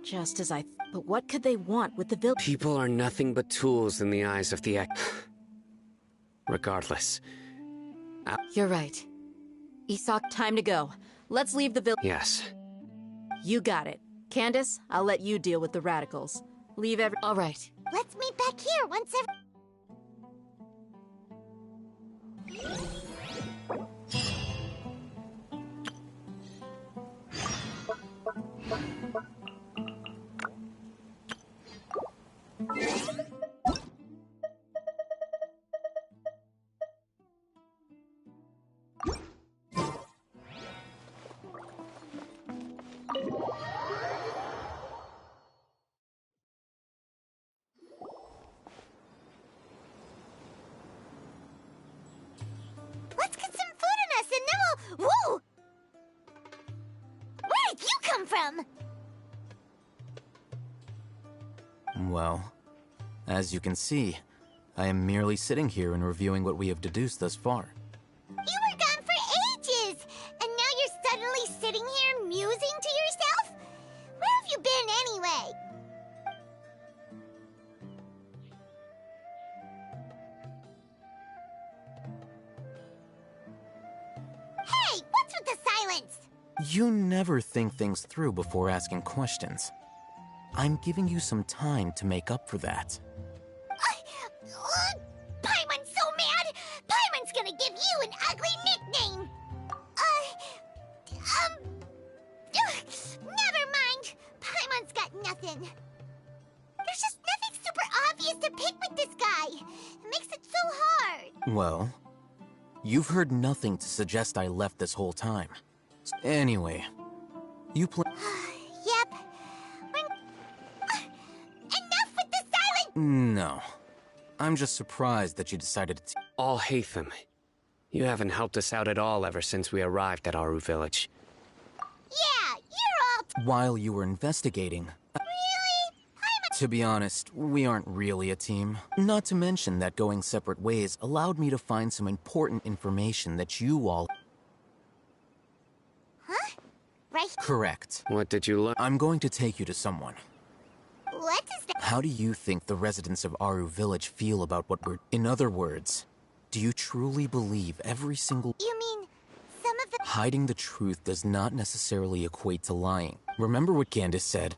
Just as I... But what could they want with the village? People are nothing but tools in the eyes of the Regardless. You're right. Isak, time to go. Let's leave the village. Yes. You got it. Candace, I'll let you deal with the radicals. Leave every... All right. Let's meet back here once Let's get some food in us and then we'll... Whoa! Where did you come from? Well, as you can see, I am merely sitting here and reviewing what we have deduced thus far. You were gone for ages! And now you're suddenly sitting here musing to yourself? Where have you been anyway? Hey, what's with the silence? You never think things through before asking questions. I'm giving you some time to make up for that. Paimon's so mad! Paimon's gonna give you an ugly nickname! Never mind! Paimon's got nothing. There's just nothing super obvious to pick with this guy. It makes it so hard. Well, you've heard nothing to suggest I left this whole time. Anyway, you play... Yep. Enough with the silence! No. I'm just surprised that you decided to... All Hatham. You haven't helped us out at all ever since we arrived at Aru Village. Yeah, you're all... While you were investigating... Really? To be honest, we aren't really a team. Not to mention that going separate ways allowed me to find some important information that you all... Huh? Right? Correct. What did you learn? I'm going to take you to someone. What is that? How do you think the residents of Aru Village feel about what we're... In other words, do you truly believe every single... You mean, some of the... Hiding the truth does not necessarily equate to lying. Remember what Candace said?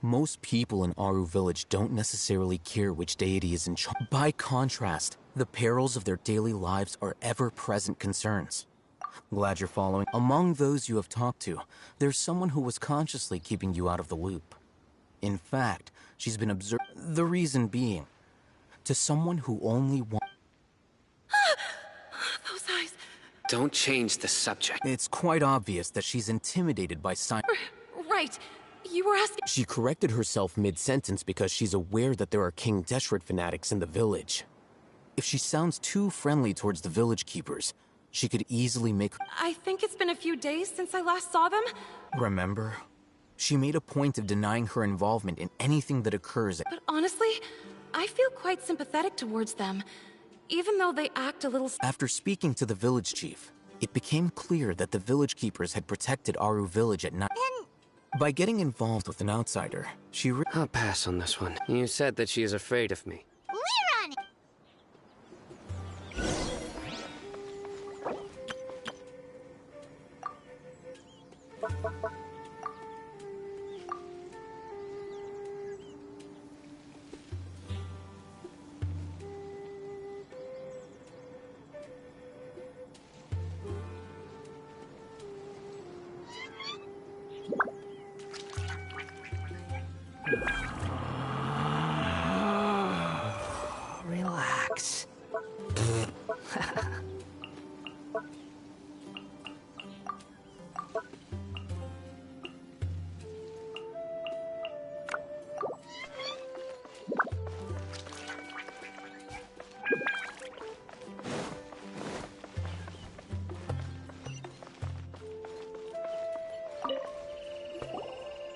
Most people in Aru Village don't necessarily care which deity is in charge. By contrast, the perils of their daily lives are ever-present concerns. Glad you're following. Among those you have talked to, there's someone who was consciously keeping you out of the loop. In fact, she's been observed. The reason being, to someone who only wants... Those eyes. Don't change the subject. It's quite obvious that she's intimidated by science. Right. You were asking... She corrected herself mid-sentence because she's aware that there are King Deshret fanatics in the village. If she sounds too friendly towards the village keepers, she could easily make... I think it's been a few days since I last saw them. Remember? She made a point of denying her involvement in anything that occurs. But honestly, I feel quite sympathetic towards them, even though they act a little... After speaking to the village chief, it became clear that the village keepers had protected Aru Village at night. By getting involved with an outsider, she... I'll pass on this one. You said that she is afraid of me. We're on it!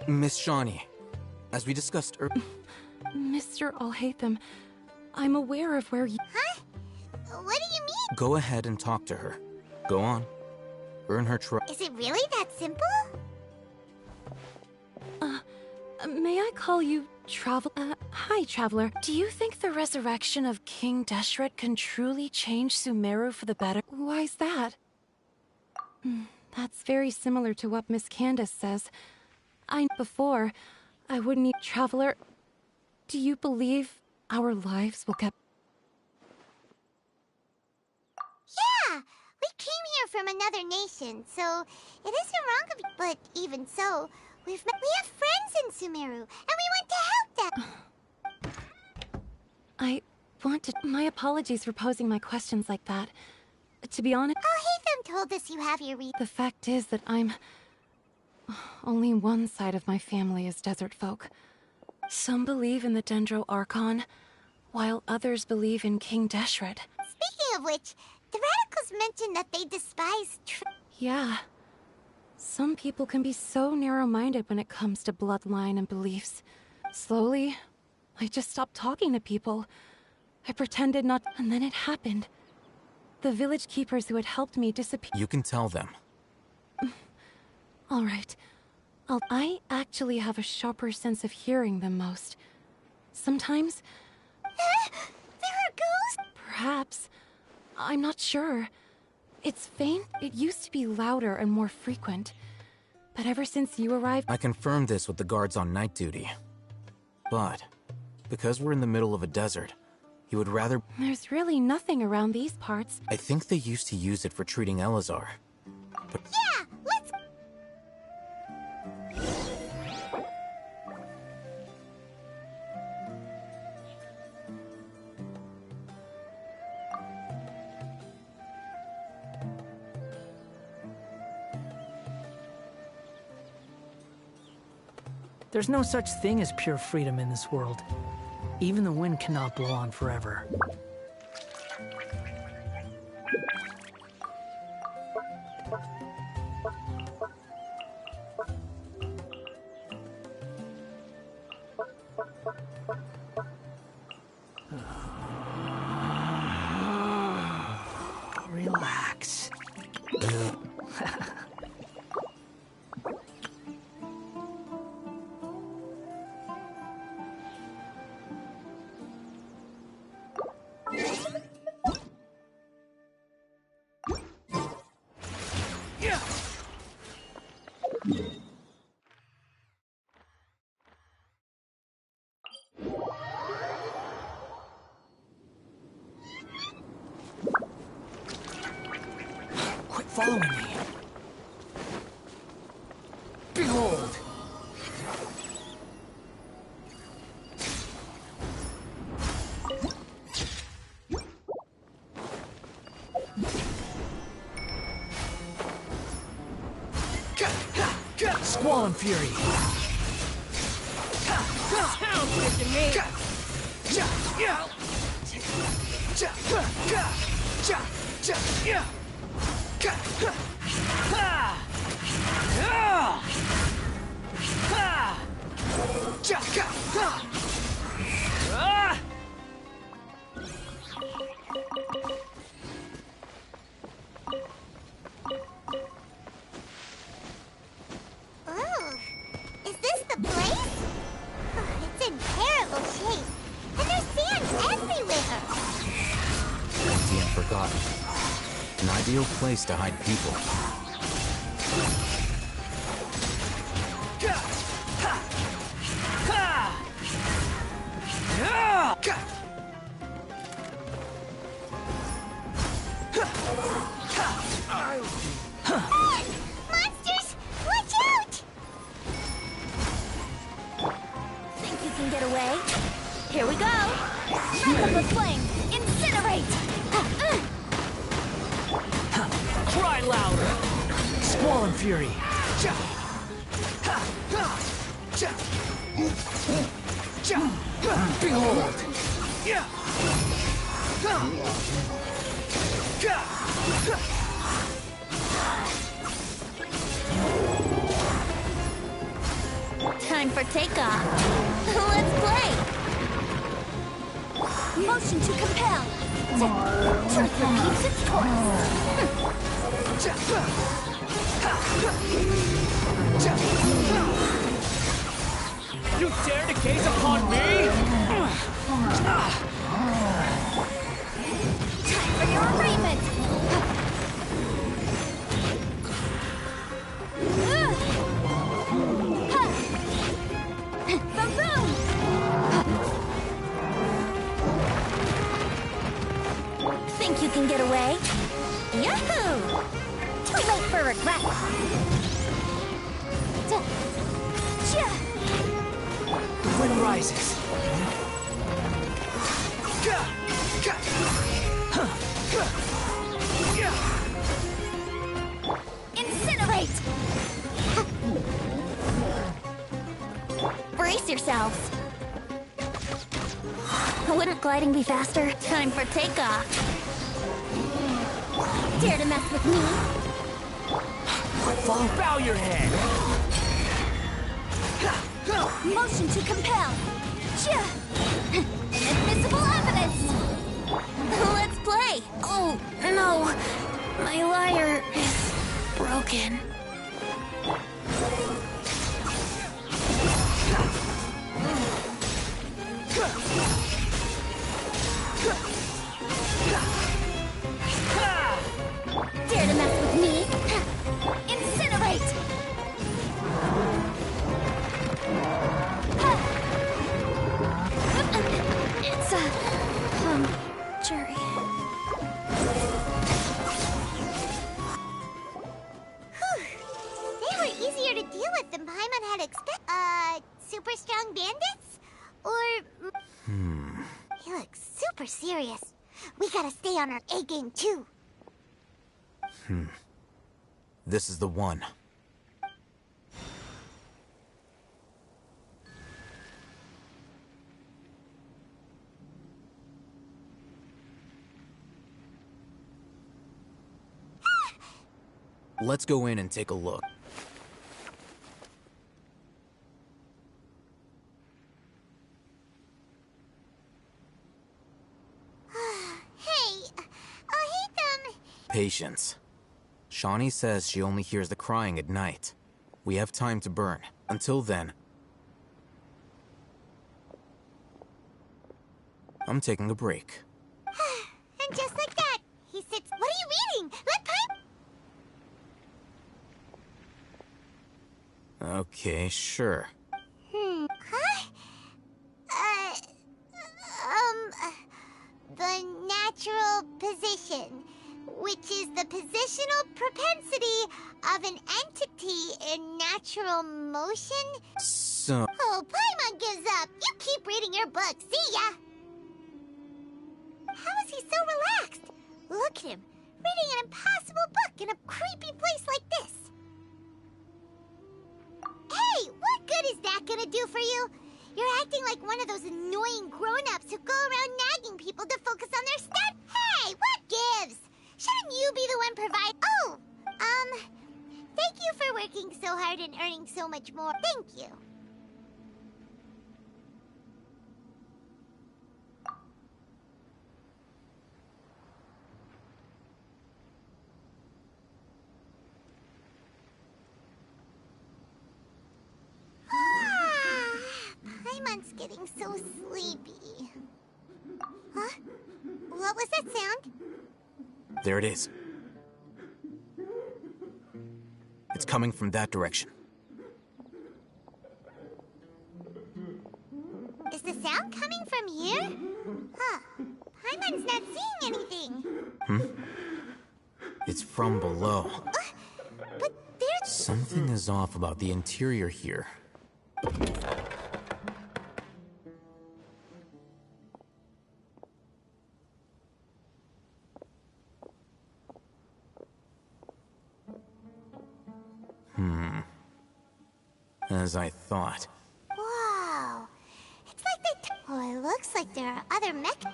Miss Shawnee, as we discussed earlier... Mr. Alhaitham, I'm aware of where you... Huh? What do you mean? Go ahead and talk to her. Go on. Earn her trust. Is it really that simple? May I call you hi, Traveler. Do you think the resurrection of King Deshret can truly change Sumeru for the better? Why's that? That's very similar to what Miss Candace says. Before, I wouldn't need Traveler. Do you believe our lives will get... Yeah! We came here from another nation, so it isn't wrong of you. But even so, we have friends in Sumeru, and we want to help them! My apologies for posing my questions like that. To be honest... Alhaitham told us you have your The fact is that only one side of my family is desert folk. Some believe in the Dendro Archon, while others believe in King Deshret. Speaking of which, the radicals mentioned that they despise Yeah. Some people can be so narrow-minded when it comes to bloodline and beliefs. Slowly, I just stopped talking to people. I pretended not, and then it happened. The village keepers who had helped me disappeared. You can tell them. All right. I actually have a sharper sense of hearing than most. Sometimes... There are ghosts? Perhaps. I'm not sure. It's faint. It used to be louder and more frequent. But ever since you arrived... I confirmed this with the guards on night duty. But, because we're in the middle of a desert, he would rather... There's really nothing around these parts. I think they used to use it for treating Elazar. But... Yeah, let's... There's no such thing as pure freedom in this world. Even the wind cannot blow on forever. Relax. Quit following me. Behold! Squall and Fury! Sounds good to me! Ooh, is this the place? It's in terrible shape, and there's sand everywhere. Empty and forgotten. An ideal place to hide people. Monsters, watch out! Think you can get away? Here we go! Wrap up the flame! Incinerate! Cry louder! Squall and Fury! Behold! for takeoff. Let's play. Motion to compel. Truth repeats its course. You dare to gaze upon me? Time for your arraignment. Boom! Think you can get away? Yahoo! Too late for regret. The wind rises. Incinerate! Brace yourselves. Wouldn't gliding be faster? Time for takeoff. Dare to mess with me? Bow your head. Motion to compel. Inadmissible evidence. Let's play. Oh, no. My lyre is broken. Dare to mess with me? Incinerate! It's jury. They were easier to deal with than Paimon had expected. Super strong bandits? Or... He looks super serious. We gotta stay on our A game, too. This is the one. Let's go in and take a look. Hey, I'll hate them. Patience. Shawnee says she only hears the crying at night. We have time to burn. Until then, I'm taking a break. And just like that, he sits... What are you reading? Let Paimon... Okay, sure. Huh? The natural position, which is the positional propensity of an entity in natural motion? So... Oh, Paimon gives up. You keep reading your book. See ya! How is he so relaxed? Look at him, reading an impossible book in a creepy place like this. Hey, what good is that gonna do for you? You're acting like one of those annoying grown-ups who go around nagging people to focus on their stud. Hey, what gives? Shouldn't you be the one provide? Oh, thank you for working so hard and earning so much more. Thank you. Paimon's getting so sleepy. Huh? What was that sound? There it is. It's coming from that direction. Is the sound coming from here? Huh. Paimon's not seeing anything. It's from below. But there's... Something is off about the interior here. As I thought. Wow. It's like they... Oh, it looks like there are other mech...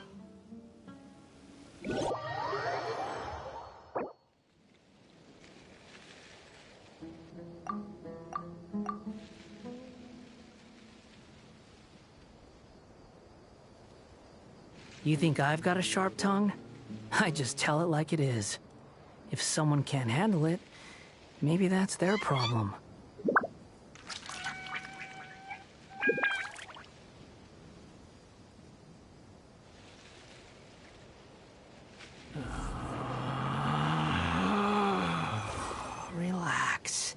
You think I've got a sharp tongue? I just tell it like it is. If someone can't handle it, maybe that's their problem. Relax.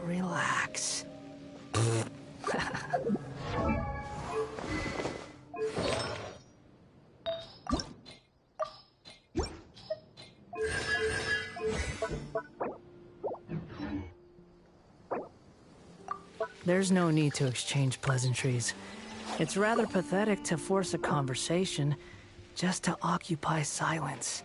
Relax. There's no need to exchange pleasantries. It's rather pathetic to force a conversation just to occupy silence.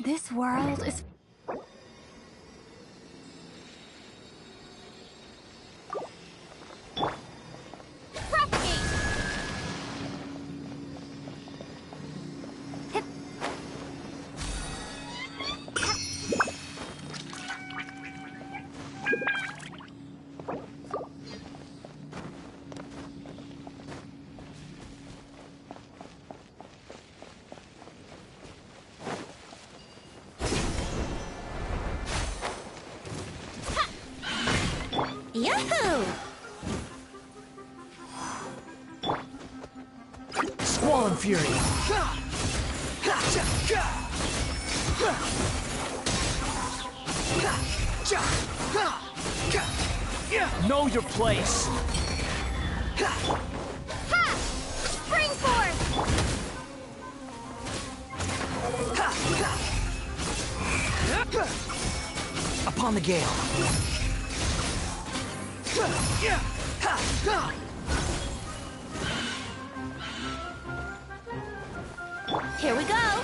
This world is... Yahoo! Squall and Fury. Know your place. Ha! Spring forth! Upon the gale. Here we go.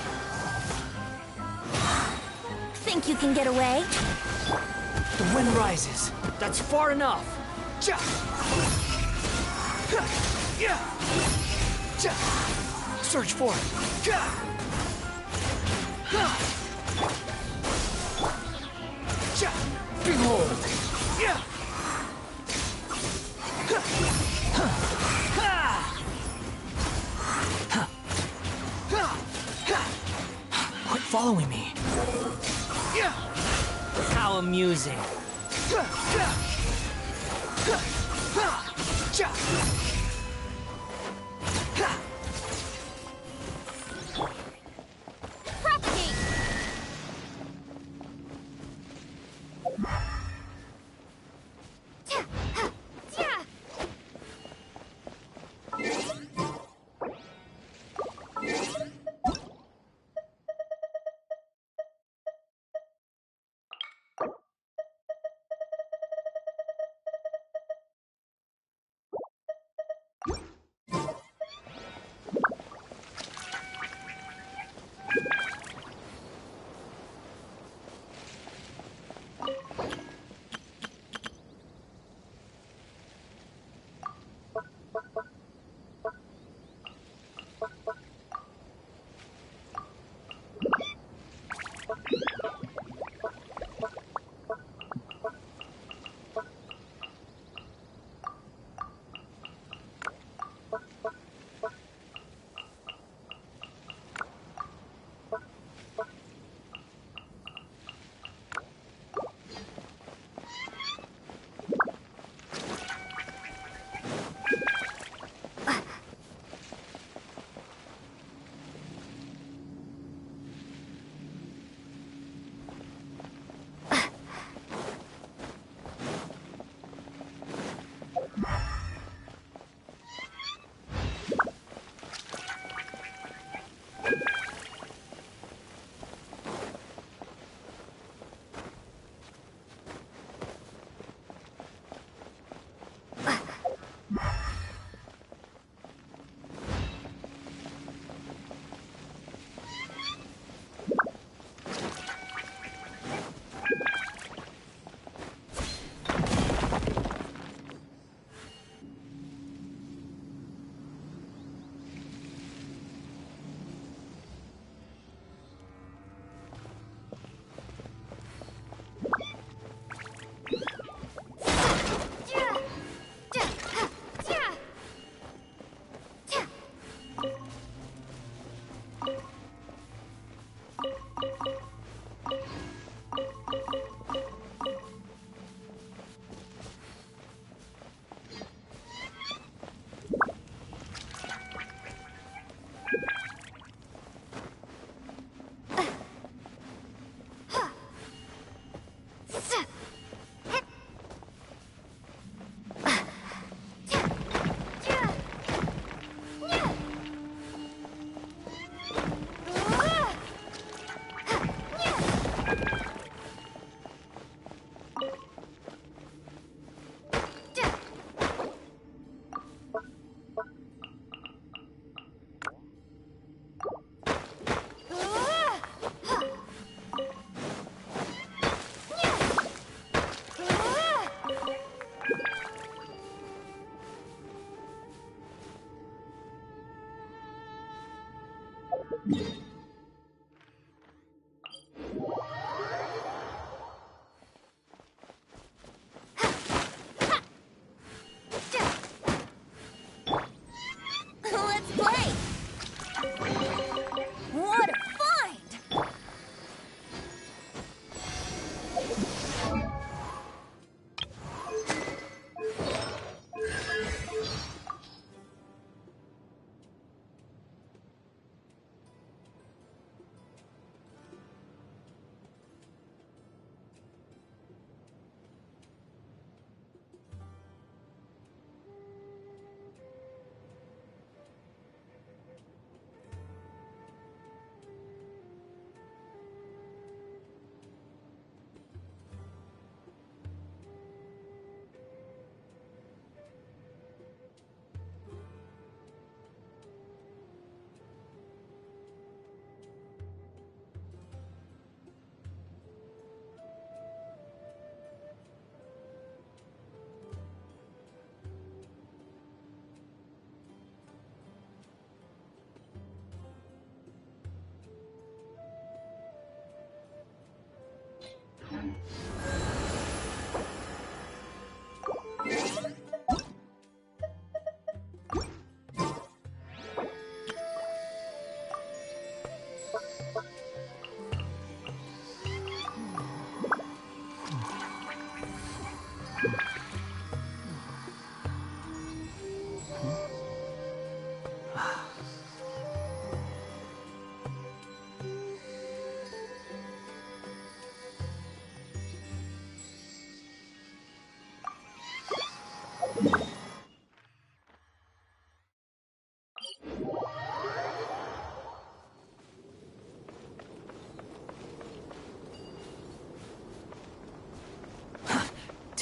Think you can get away? The wind rises. That's far enough. Search for it. Behold. Quit following me. How amusing.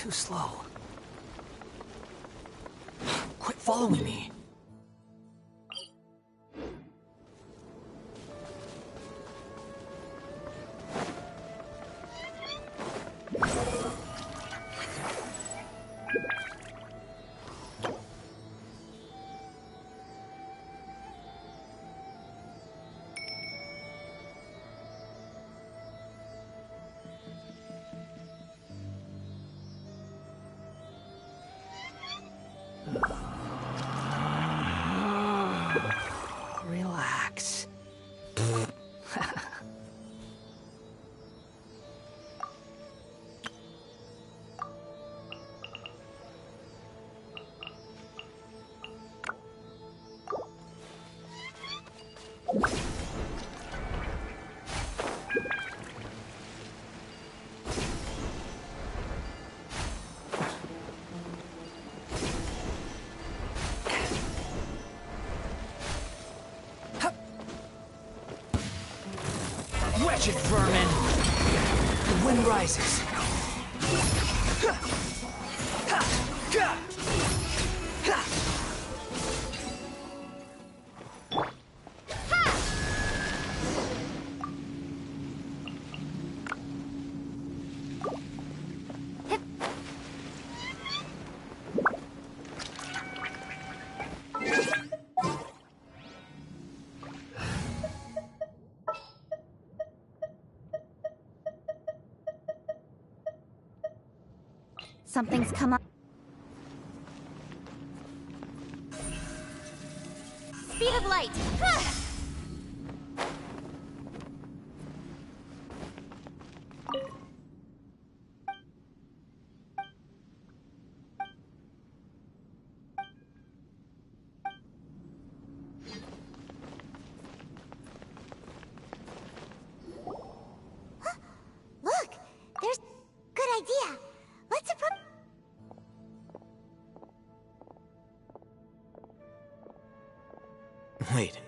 too slow. Quit following me. Relax. Wretched vermin! The wind rises. Something's come up. Speed of light! Look! There's... Good idea! Let's approach... Wait.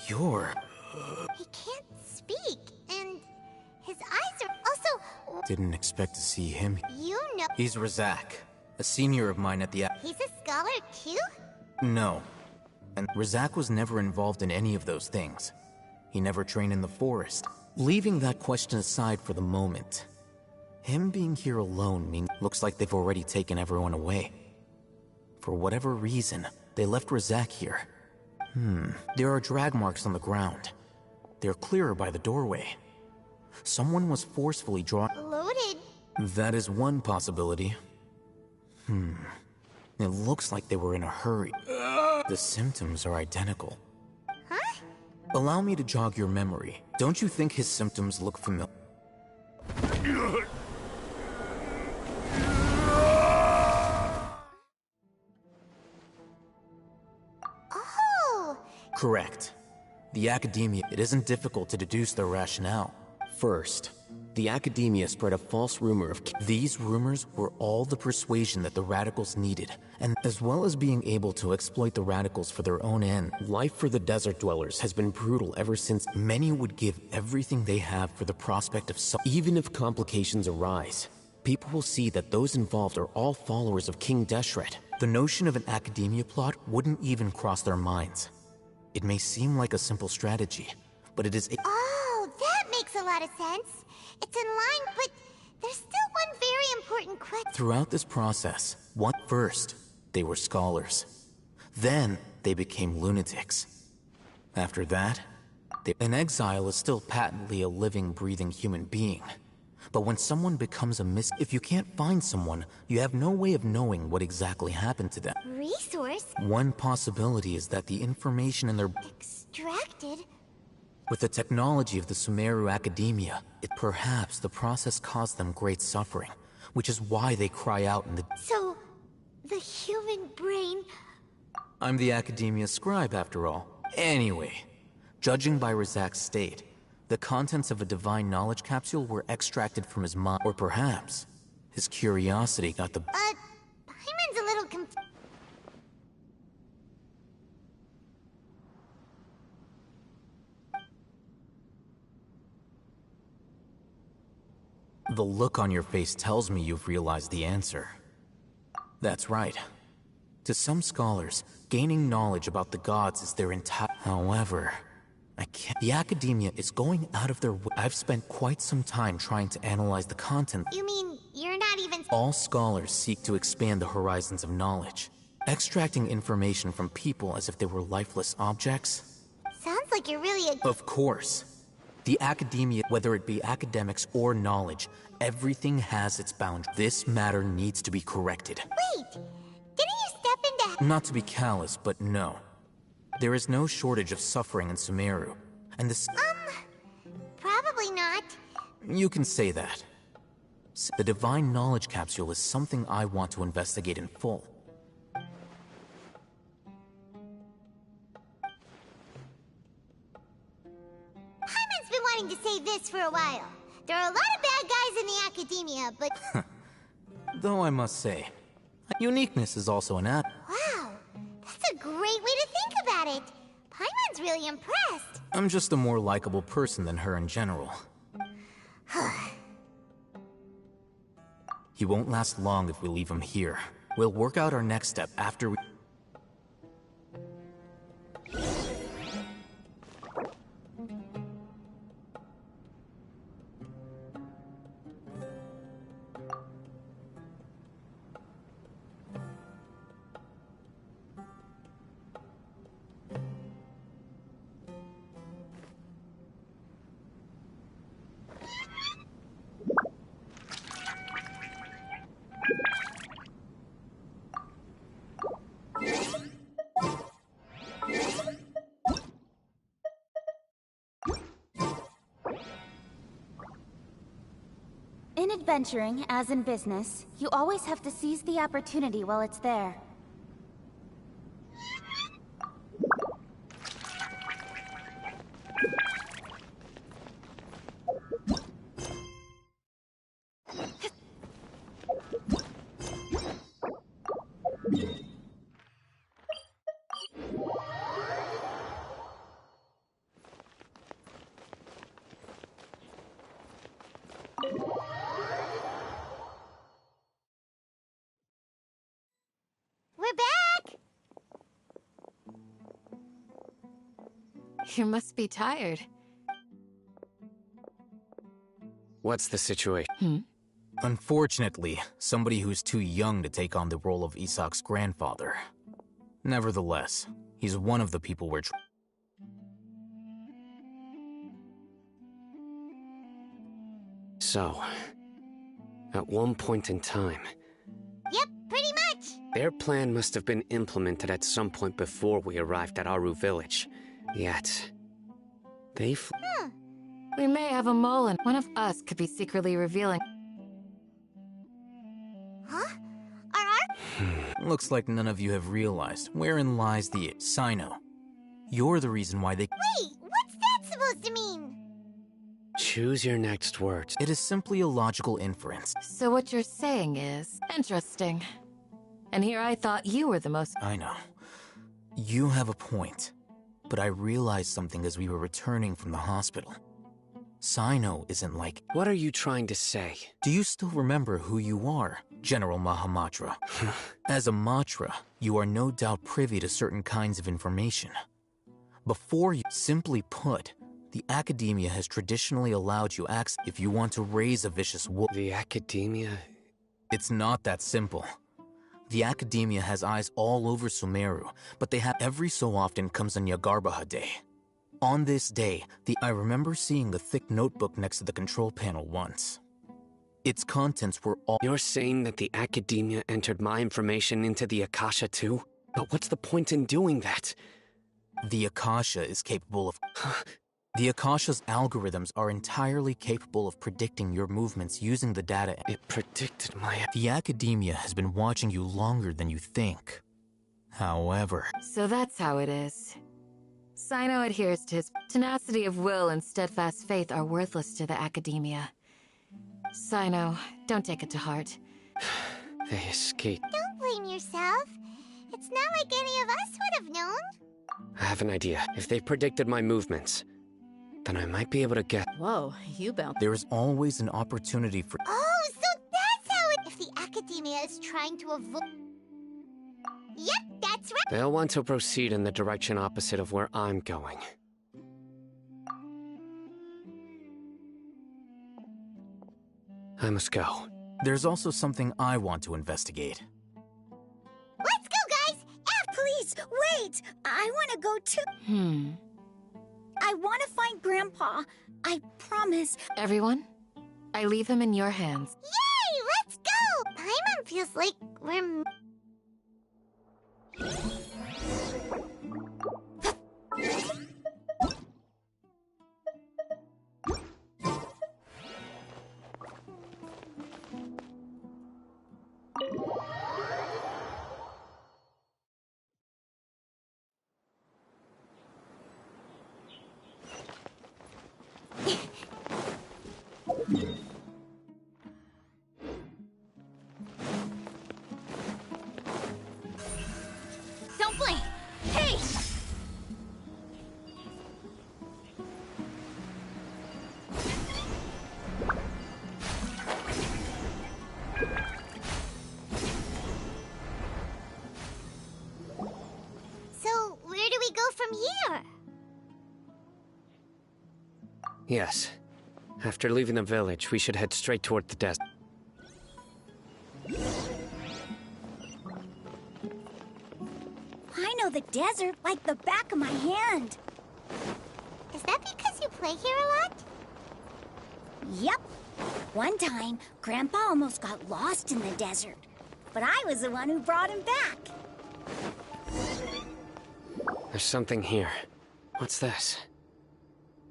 You're... He can't speak, and his eyes are also... Didn't expect to see him. You know... He's Razak, a senior of mine at the... He's a scholar too? No. And Razak was never involved in any of those things. He never trained in the forest. Leaving that question aside for the moment, him being here alone means looks like they've already taken everyone away. For whatever reason, they left Razak here. There are drag marks on the ground. They're clearer by the doorway. Someone was forcefully drawn. Loaded. That is one possibility. It looks like they were in a hurry. The symptoms are identical. Huh? Allow me to jog your memory. Don't you think his symptoms look familiar? Oh! Correct. The Academia, it isn't difficult to deduce their rationale. First, the Academia spread a false rumor of... These rumors were all the persuasion that the Radicals needed, and as well as being able to exploit the Radicals for their own end. Life for the desert dwellers has been brutal ever since... Many would give everything they have for the prospect of some... Even if complications arise, people will see that those involved are all followers of King Deshret. The notion of an Academia plot wouldn't even cross their minds. It may seem like a simple strategy, but it is a... Oh, that makes a lot of sense. It's in line, but there's still one very important question. Throughout this process, first, they were scholars. Then, they became lunatics. After that, an exile is still patently a living, breathing human being. But when someone becomes if you can't find someone, you have no way of knowing what exactly happened to them. Resource? One possibility is that the information in their... Extracted? With the technology of the Sumeru Academia, perhaps the process caused them great suffering, which is why they cry out in the... So, the human brain... I'm the Academia scribe, after all. Anyway, judging by Razak's state, the contents of a divine knowledge capsule were extracted from his mind. Or perhaps, his curiosity got the... Hyman's a little confused. The look on your face tells me you've realized the answer. That's right. To some scholars, gaining knowledge about the gods is their entire... However, I can't... The academia is going out of their way. I've spent quite some time trying to analyze the content. You mean you're not even... All scholars seek to expand the horizons of knowledge, extracting information from people as if they were lifeless objects. Sounds like you're really a... Of course. The academia, whether it be academics or knowledge, everything has its boundaries. This matter needs to be corrected. Wait! Didn't you step into... Not to be callous, but no. There is no shortage of suffering in Sumeru, and this... Probably not. You can say that. The Divine Knowledge Capsule is something I want to investigate in full. Paimon's been wanting to say this for a while. There are a lot of bad guys in the academia, but... Though I must say, uniqueness is also an ad. Wow, that's a great way to think about it. Paimon's really impressed. I'm just a more likable person than her in general. He won't last long if we leave him here. We'll work out our next step after we... In adventuring, as in business, you always have to seize the opportunity while it's there. We're back! You must be tired. What's the situation? Unfortunately, somebody who's too young to take on the role of Isak's grandfather. Nevertheless, he's one of the people we're So, at one point in time, Yep, pretty much. their plan must have been implemented at some point before we arrived at Aru village. Yet, they We may have a mole, and one of us could be secretly revealing. Huh? Are Looks like none of you have realized wherein lies the Sino. You're the reason why they... Wait, what's that supposed to mean? Choose your next words. It is simply a logical inference. So what you're saying is interesting. And here I thought you were the most... I know. You have a point. But I realized something as we were returning from the hospital. Sino isn't like... What are you trying to say? Do you still remember who you are, General Mahamatra? As a Matra, you are no doubt privy to certain kinds of information. Before you... Simply put, the academia has traditionally allowed you access if you want to raise a vicious wolf. The academia? It's not that simple. The academia has eyes all over Sumeru, but they have every so often comes on Yagarbaha Day. On this day, I remember seeing a thick notebook next to the control panel once. Its contents were all... You're saying that the academia entered my information into the Akasha too? But what's the point in doing that? The Akasha is capable of... The Akasha's algorithms are entirely capable of predicting your movements using the data. It predicted my... The academia has been watching you longer than you think. However... So that's how it is. Sino adheres to his tenacity of will and steadfast faith are worthless to the academia. Sino, don't take it to heart. They escaped. Don't blame yourself. It's not like any of us would have known. I have an idea. If they predicted my movements, then I might be able to get... Whoa, you bound. There is always an opportunity for... Oh, so that's how it... If the Academia is trying to avoid... Yep, that's right. They'll want to proceed in the direction opposite of where I'm going. I must go. There's also something I want to investigate. Let's go, guys! Please, wait! I want to go too. I want to find Grandpa. I promise. Everyone, I leave him in your hands. Yay! Let's go! Paimon feels like we're... Don't blink! Hey! So, where do we go from here? Yes. After leaving the village, we should head straight toward the desert. I know the desert like the back of my hand. Is that because you play here a lot? Yep. One time, Grandpa almost got lost in the desert. But I was the one who brought him back. There's something here. What's this?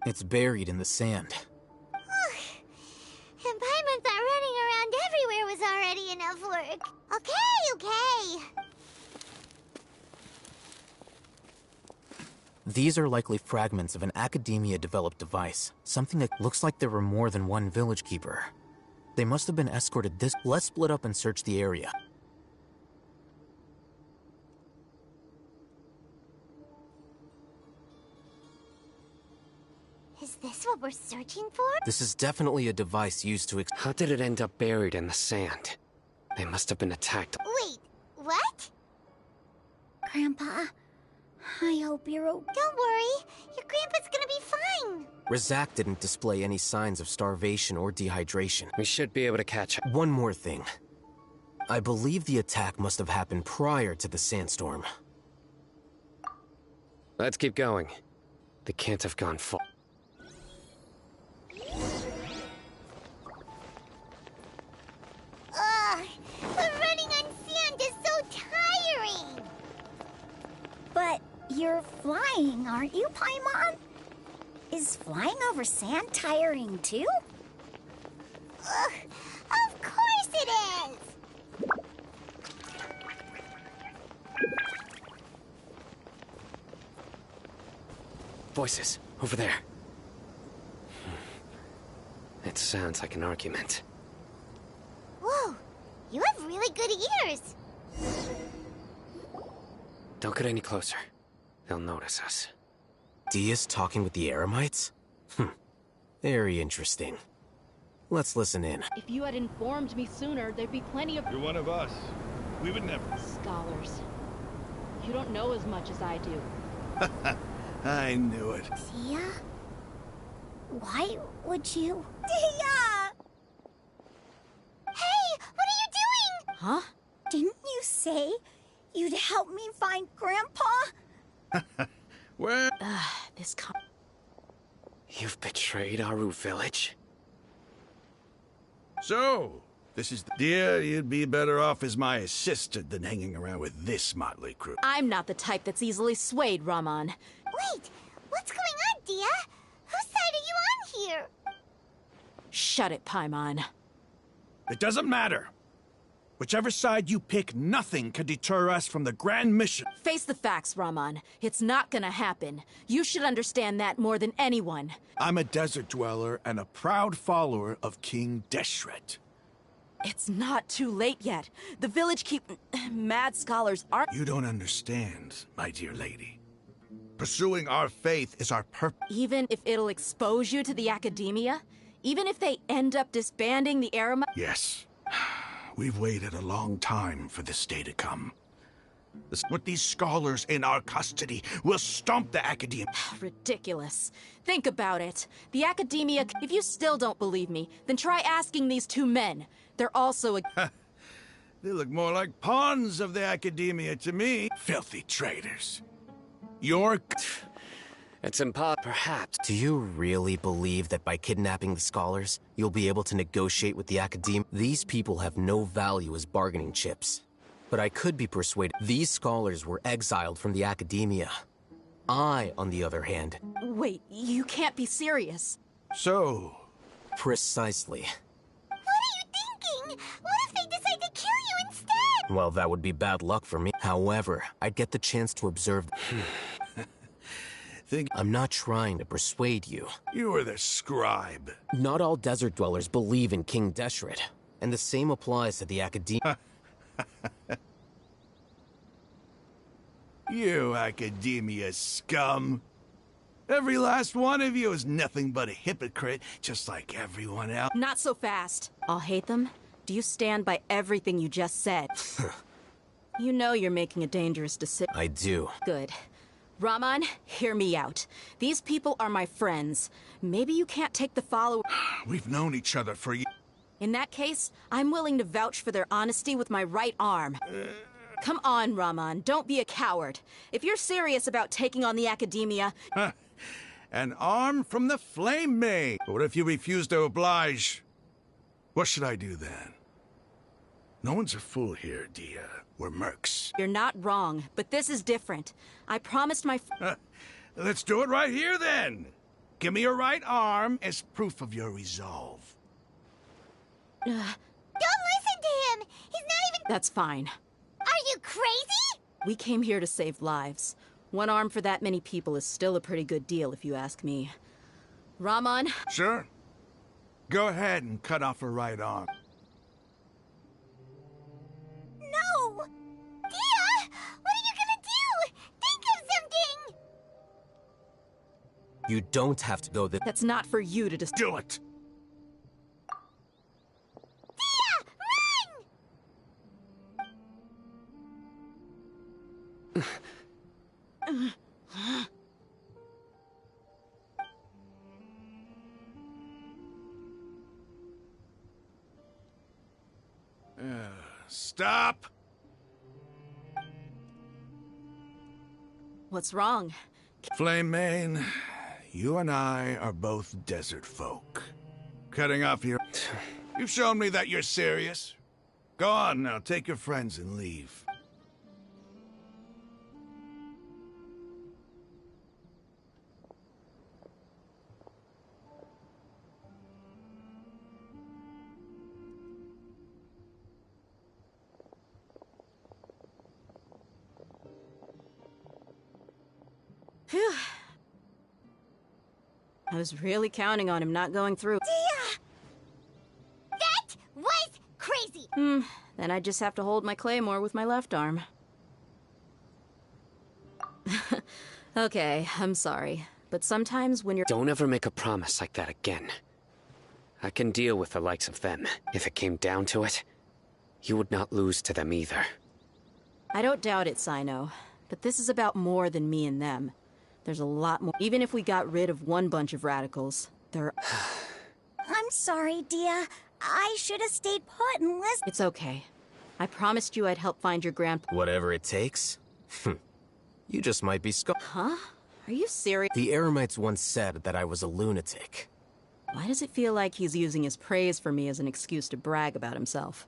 It's buried in the sand. And Paimon thought running around everywhere was already enough work. Okay. These are likely fragments of an Academia-developed device. Something that looks like there were more than one village keeper. They must have been escorted this... Let's split up and search the area. Is this what we're searching for? This is definitely a device used to... How did it end up buried in the sand? They must have been attacked. Wait, what? Grandpa, I hope you're okay. Don't worry, your grandpa's gonna be fine. Razak didn't display any signs of starvation or dehydration. We should be able to catch... One more thing. I believe the attack must have happened prior to the sandstorm. Let's keep going. They can't have gone full. But running on sand is so tiring. But you're flying, aren't you, Paimon? Is flying over sand tiring too? Of course it is. Voices, over there. It sounds like an argument. Whoa, you have really good ears. Don't get any closer. They'll notice us. Dia's talking with the Eremites? Very interesting. Let's listen in. If you had informed me sooner, there'd be plenty of... You're one of us. We would never... Scholars. You don't know as much as I do. I knew it. Dia? Why would you... Dia! Hey, what are you doing? Huh? Didn't you say you'd help me find Grandpa? Where? This You've betrayed Aru village? So, this is... Dear, you'd be better off as my assistant than hanging around with this motley crew. I'm not the type that's easily swayed, Raman. Wait, what's going on, Dia? Whose side are you on here? Shut it, Paimon. It doesn't matter. Whichever side you pick, nothing can deter us from the grand mission. Face the facts, Raman. It's not gonna happen. You should understand that more than anyone. I'm a desert dweller and a proud follower of King Deshret. It's not too late yet. The village keep... Mad scholars aren't... You don't understand, my dear lady. Pursuing our faith is our purpose. Even if it'll expose you to the academia? Even if they end up disbanding the Eremite? Yes. We've waited a long time for this day to come. With these scholars in our custody, we'll stomp the academia. Ridiculous. Think about it. The academia... If you still don't believe me, then try asking these two men. They're also a... They look more like pawns of the academia to me. Filthy traitors. You're... It's impossible, perhaps. Do you really believe that by kidnapping the scholars, you'll be able to negotiate with the academia? These people have no value as bargaining chips. But I could be persuaded. These scholars were exiled from the academia. I, on the other hand... Wait, you can't be serious. So... Precisely. What are you thinking? What if they decide to kill you instead? Well, that would be bad luck for me. However, I'd get the chance to observe... I'm not trying to persuade you. You are the scribe. Not all desert dwellers believe in King Deshret, and the same applies to the academia. You academia scum. Every last one of you is nothing but a hypocrite, just like everyone else. Not so fast. I'll hate them. Do you stand by everything you just said? You know you're making a dangerous decision. I do. Good. Raman, hear me out. These people are my friends. Maybe you can't take the follow... We've known each other for years. In that case, I'm willing to vouch for their honesty with my right arm. Come on, Raman, don't be a coward. If you're serious about taking on the academia... An arm from the flame maid. What if you refuse to oblige? What should I do then? No one's a fool here, Dia. We're mercs. You're not wrong, but this is different. I promised my... Let's do it right here, then. Give me your right arm as proof of your resolve. Don't listen to him! He's not even... That's fine. Are you crazy? We came here to save lives. One arm for that many people is still a pretty good deal, if you ask me. Raman? Sure. Go ahead and cut off her right arm. No! Dia! What are you gonna do? Think of something! You don't have to go this... That's not for you to do it! Dia! Run! Stop! What's wrong? Flame Mane, you and I are both desert folk. Cutting off your... You've shown me that you're serious. Go on now, take your friends and leave. Phew. I was really counting on him not going through. Dia! That was crazy! Then I just have to hold my claymore with my left arm. Okay, I'm sorry. But sometimes when you're... Don't ever make a promise like that again. I can deal with the likes of them. If it came down to it, you would not lose to them either. I don't doubt it, Sino. But this is about more than me and them. There's a lot more. Even if we got rid of one bunch of radicals, there... I'm sorry, Dia. I should have stayed put and listened. It's okay. I promised you I'd help find your grandpa. Whatever it takes? You just might be Huh? Are you serious? The Eremites once said that I was a lunatic. Why does it feel like he's using his praise for me as an excuse to brag about himself?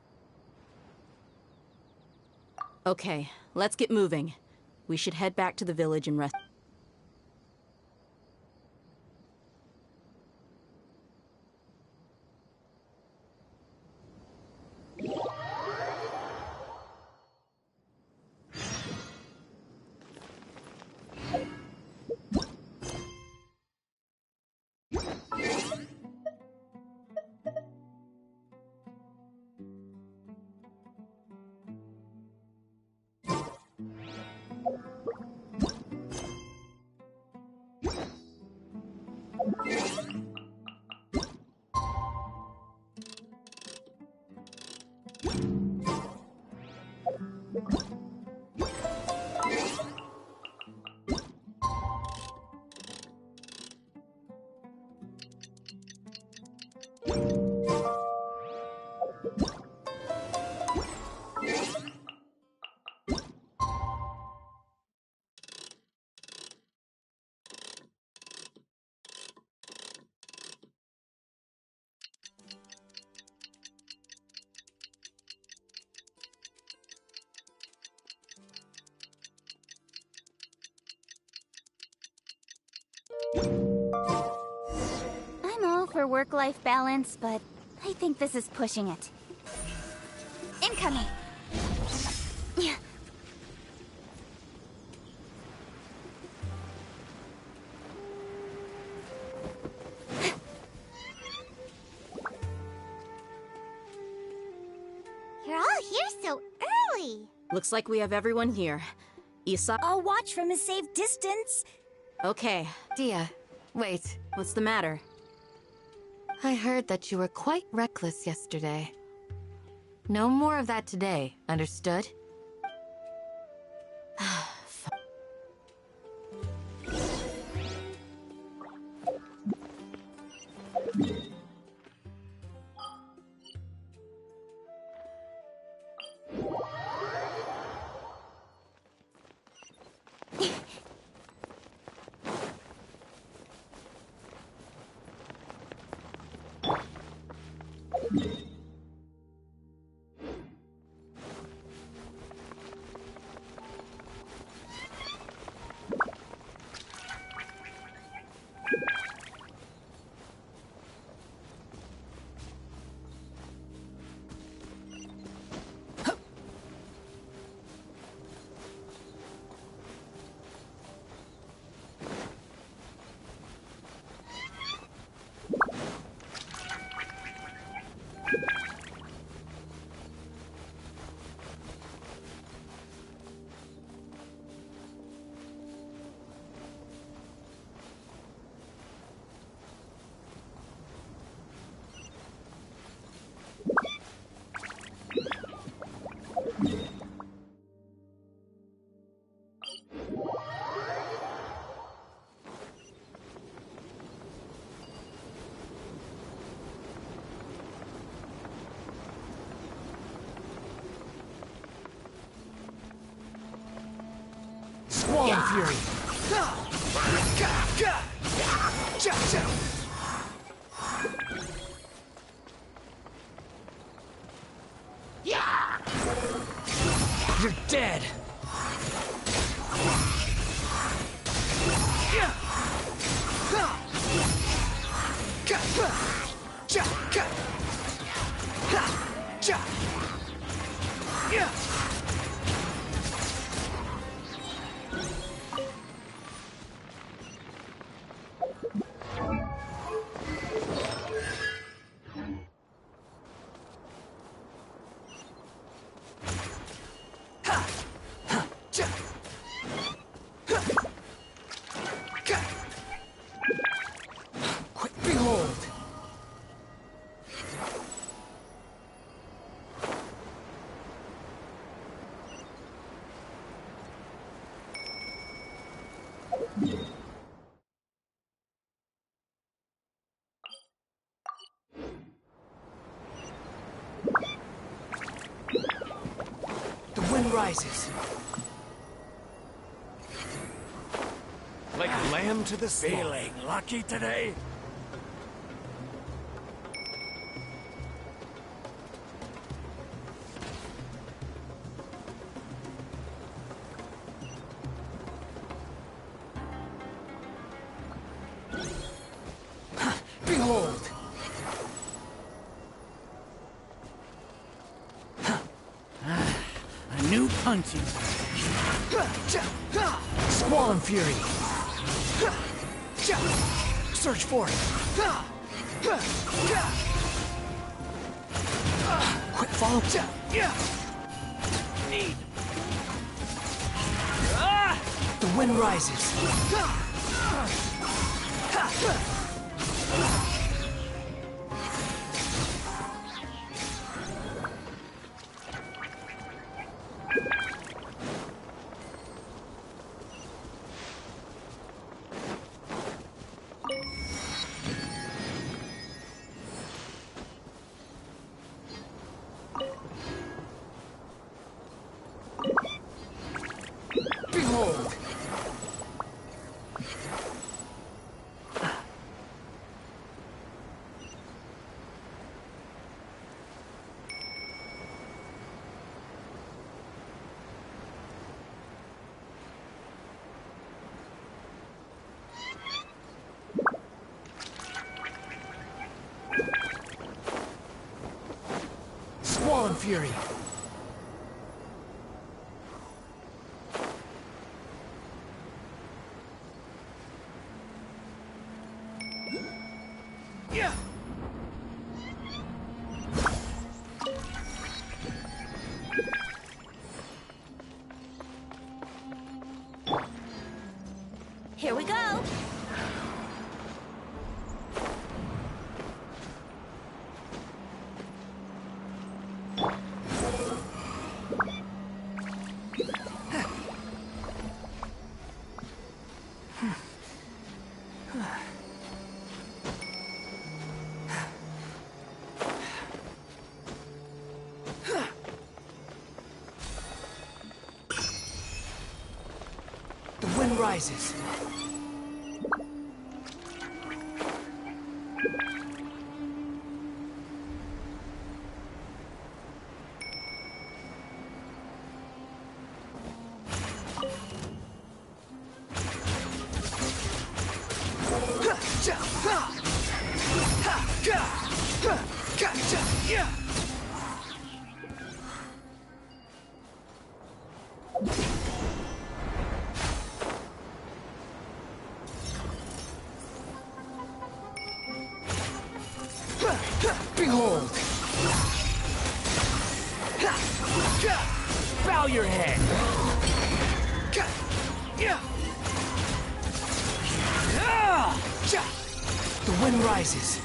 Okay, let's get moving. We should head back to the village and rest. I'm all for work-life balance, but I think this is pushing it. Incoming! Yeah. You're all here so early. Looks like we have everyone here. Isa? I'll watch from a safe distance. Okay. Dia, wait. What's the matter? I heard that you were quite reckless yesterday. No more of that today, understood? Squall and Fury! You're dead! Behold! The wind rises. Like lamb to the slaughter. Feeling lucky today? Behold! A new punching. Squall and Fury! Search for it! Quick follow! Need. The wind rises. fury. Yeah. Here we go. The wind rises. Behold! Bow your head! The wind rises.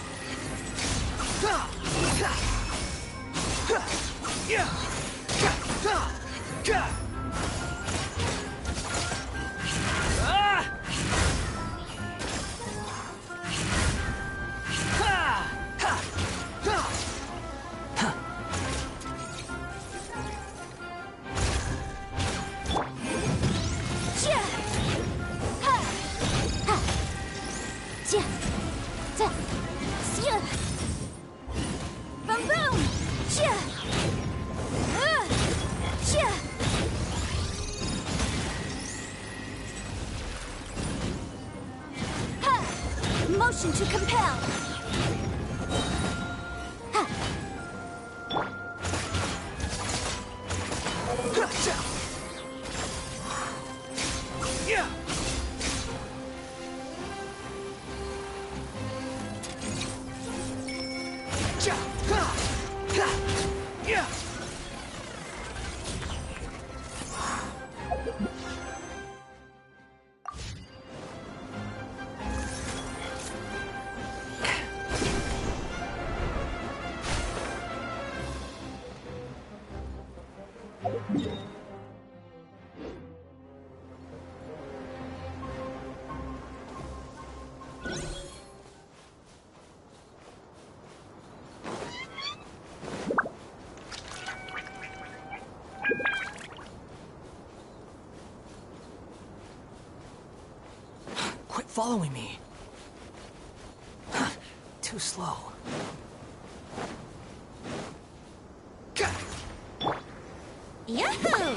Boom boom! Motion to compel. Quit following me. Too slow. Yahoo!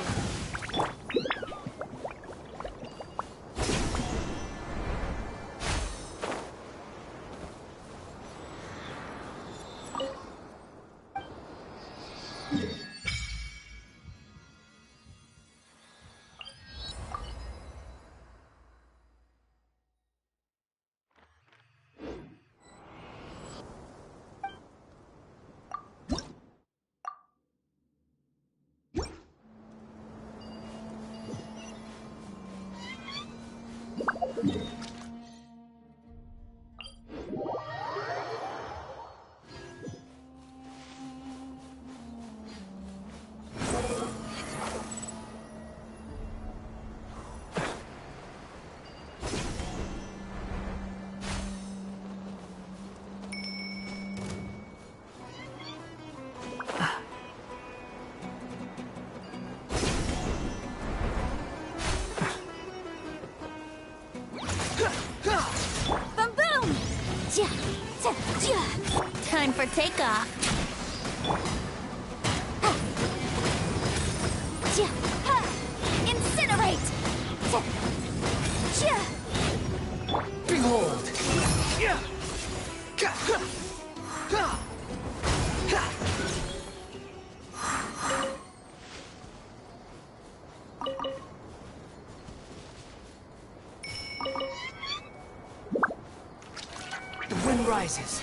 Boom boom! Time for takeoff. Incinerate! Behold! The wind rises.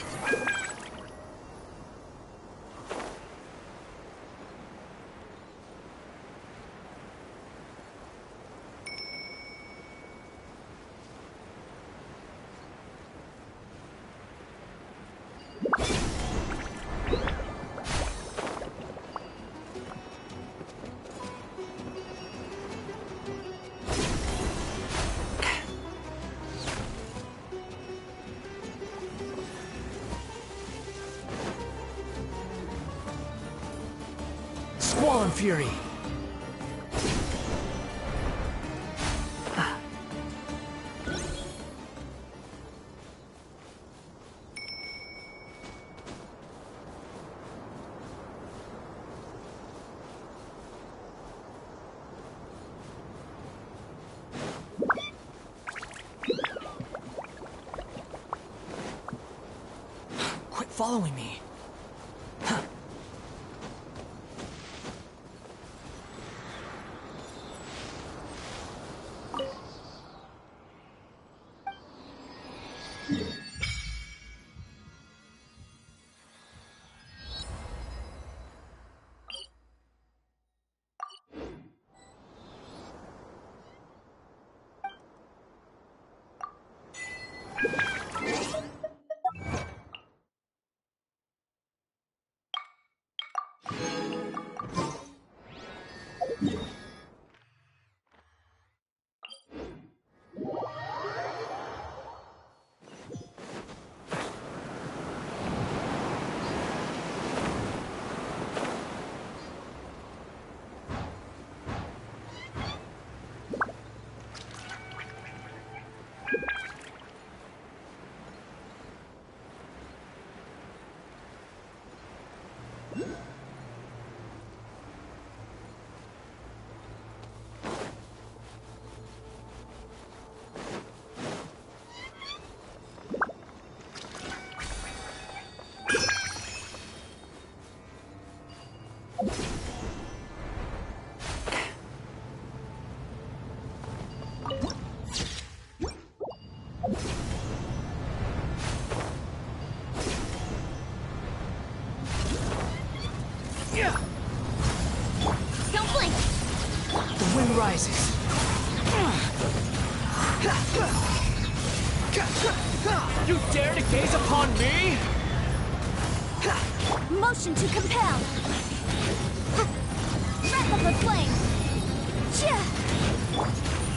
Squall and Fury. Quit following me. Don't blink! The wind rises. You dare to gaze upon me? Motion to compel! Wrap up the flame!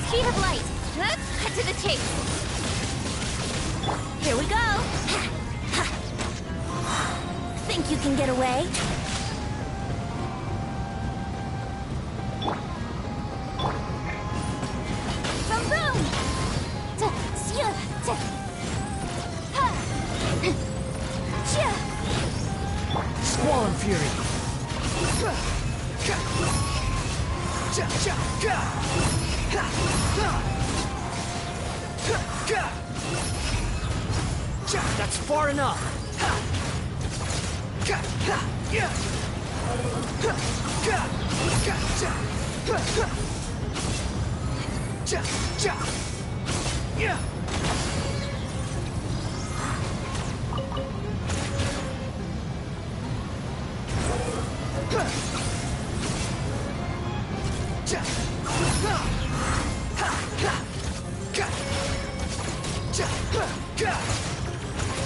Speed of light! Cut to the chase! Here we go! Think you can get away? Boom boom! Squall and Fury. That's far enough.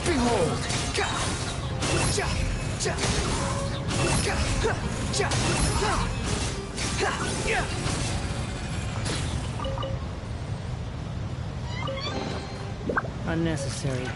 Behold! Unnecessary.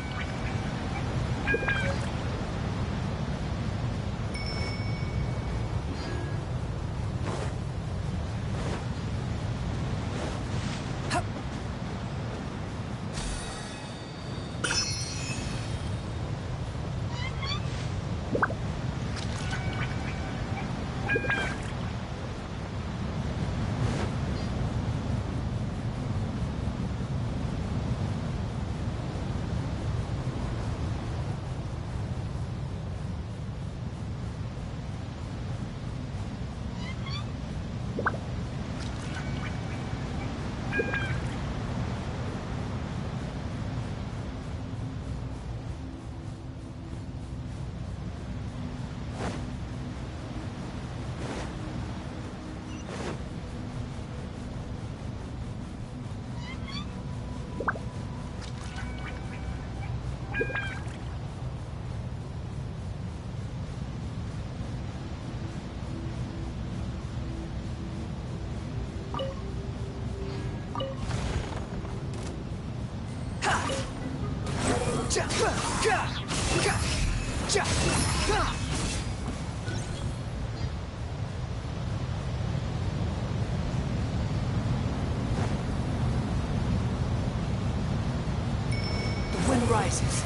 The wind rises.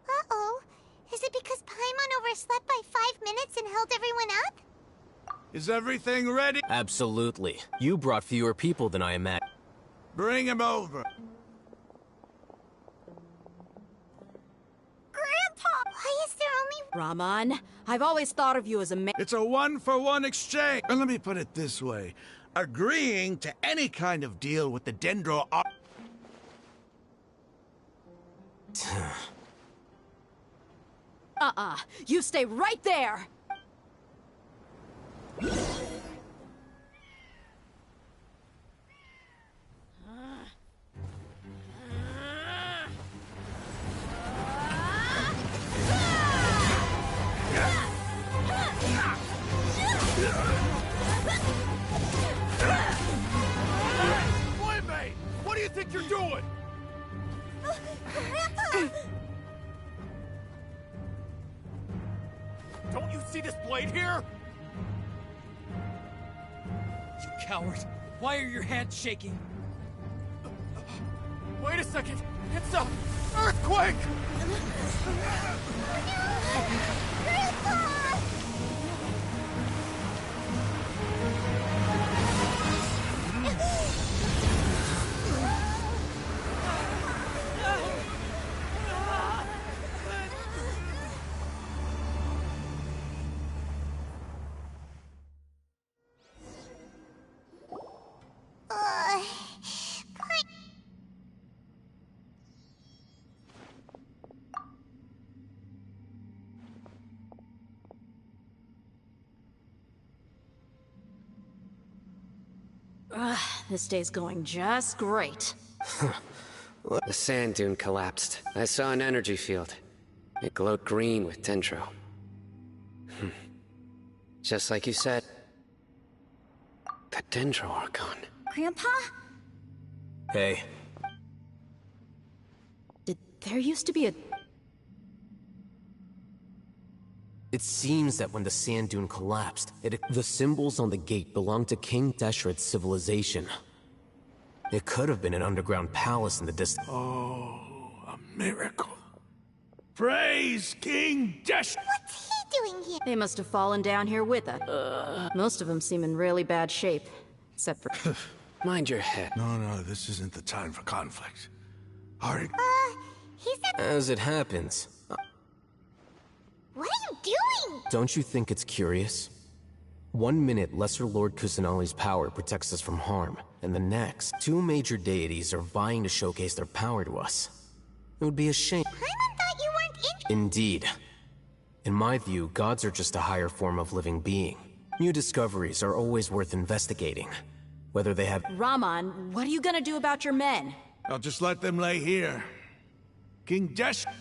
Uh-oh. Is it because Paimon overslept by 5 minutes and held everyone up? Is everything ready? Absolutely. You brought fewer people than I imagined. Bring him over. Grandpa! Why is there only... Raman, I've always thought of you as a man. It's a 1-for-1 exchange. And let me put it this way. Agreeing to any kind of deal with the Dendro... You stay right there! Wait, mate! What do you think you're doing? Don't you see this blade here? You coward! Why are your hands shaking? Wait a second! It's a earthquake! This day's going just great. The sand dune collapsed. I saw an energy field. It glowed green with dendro. Just like you said. The dendro are gone. Grandpa? Hey. There used to be a... It seems that when the sand dune collapsed, the symbols on the gate belonged to King Deshret's civilization. It could have been an underground palace in the distance. Oh, a miracle. Praise King Deshret! What's he doing here? They must have fallen down here with us. Most of them seem in really bad shape. Except for... Mind your head. No, this isn't the time for conflict. Hurry. He's at... As it happens, What are you doing? don't you think it's curious? 1 minute, Lesser Lord Kusanali's power protects us from harm, and the next, 2 major deities are vying to showcase their power to us. It would be a shame. Paimon thought you weren't interested. Indeed. In my view, gods are just a higher form of living being. New discoveries are always worth investigating. Whether they have... Raman, what are you gonna do about your men? I'll just let them lay here. King Deshret...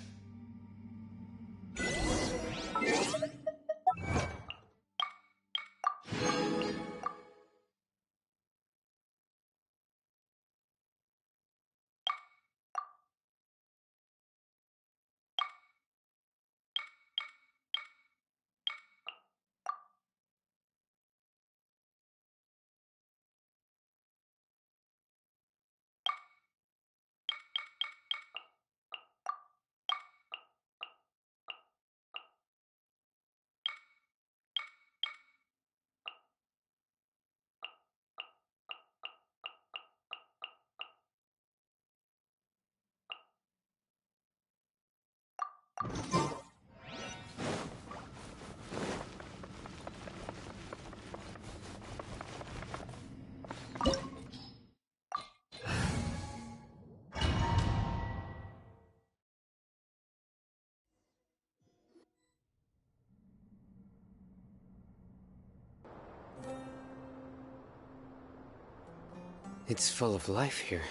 It's full of life here.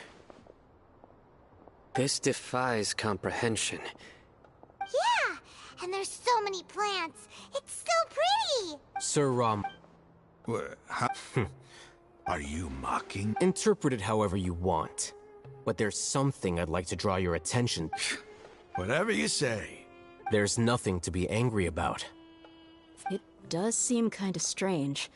This defies comprehension. Yeah, and there's so many plants. It's so pretty. Sir Are you mocking? Interpret it however you want. But there's something I'd like to draw your attention. Whatever you say. There's nothing to be angry about. It does seem kinda strange.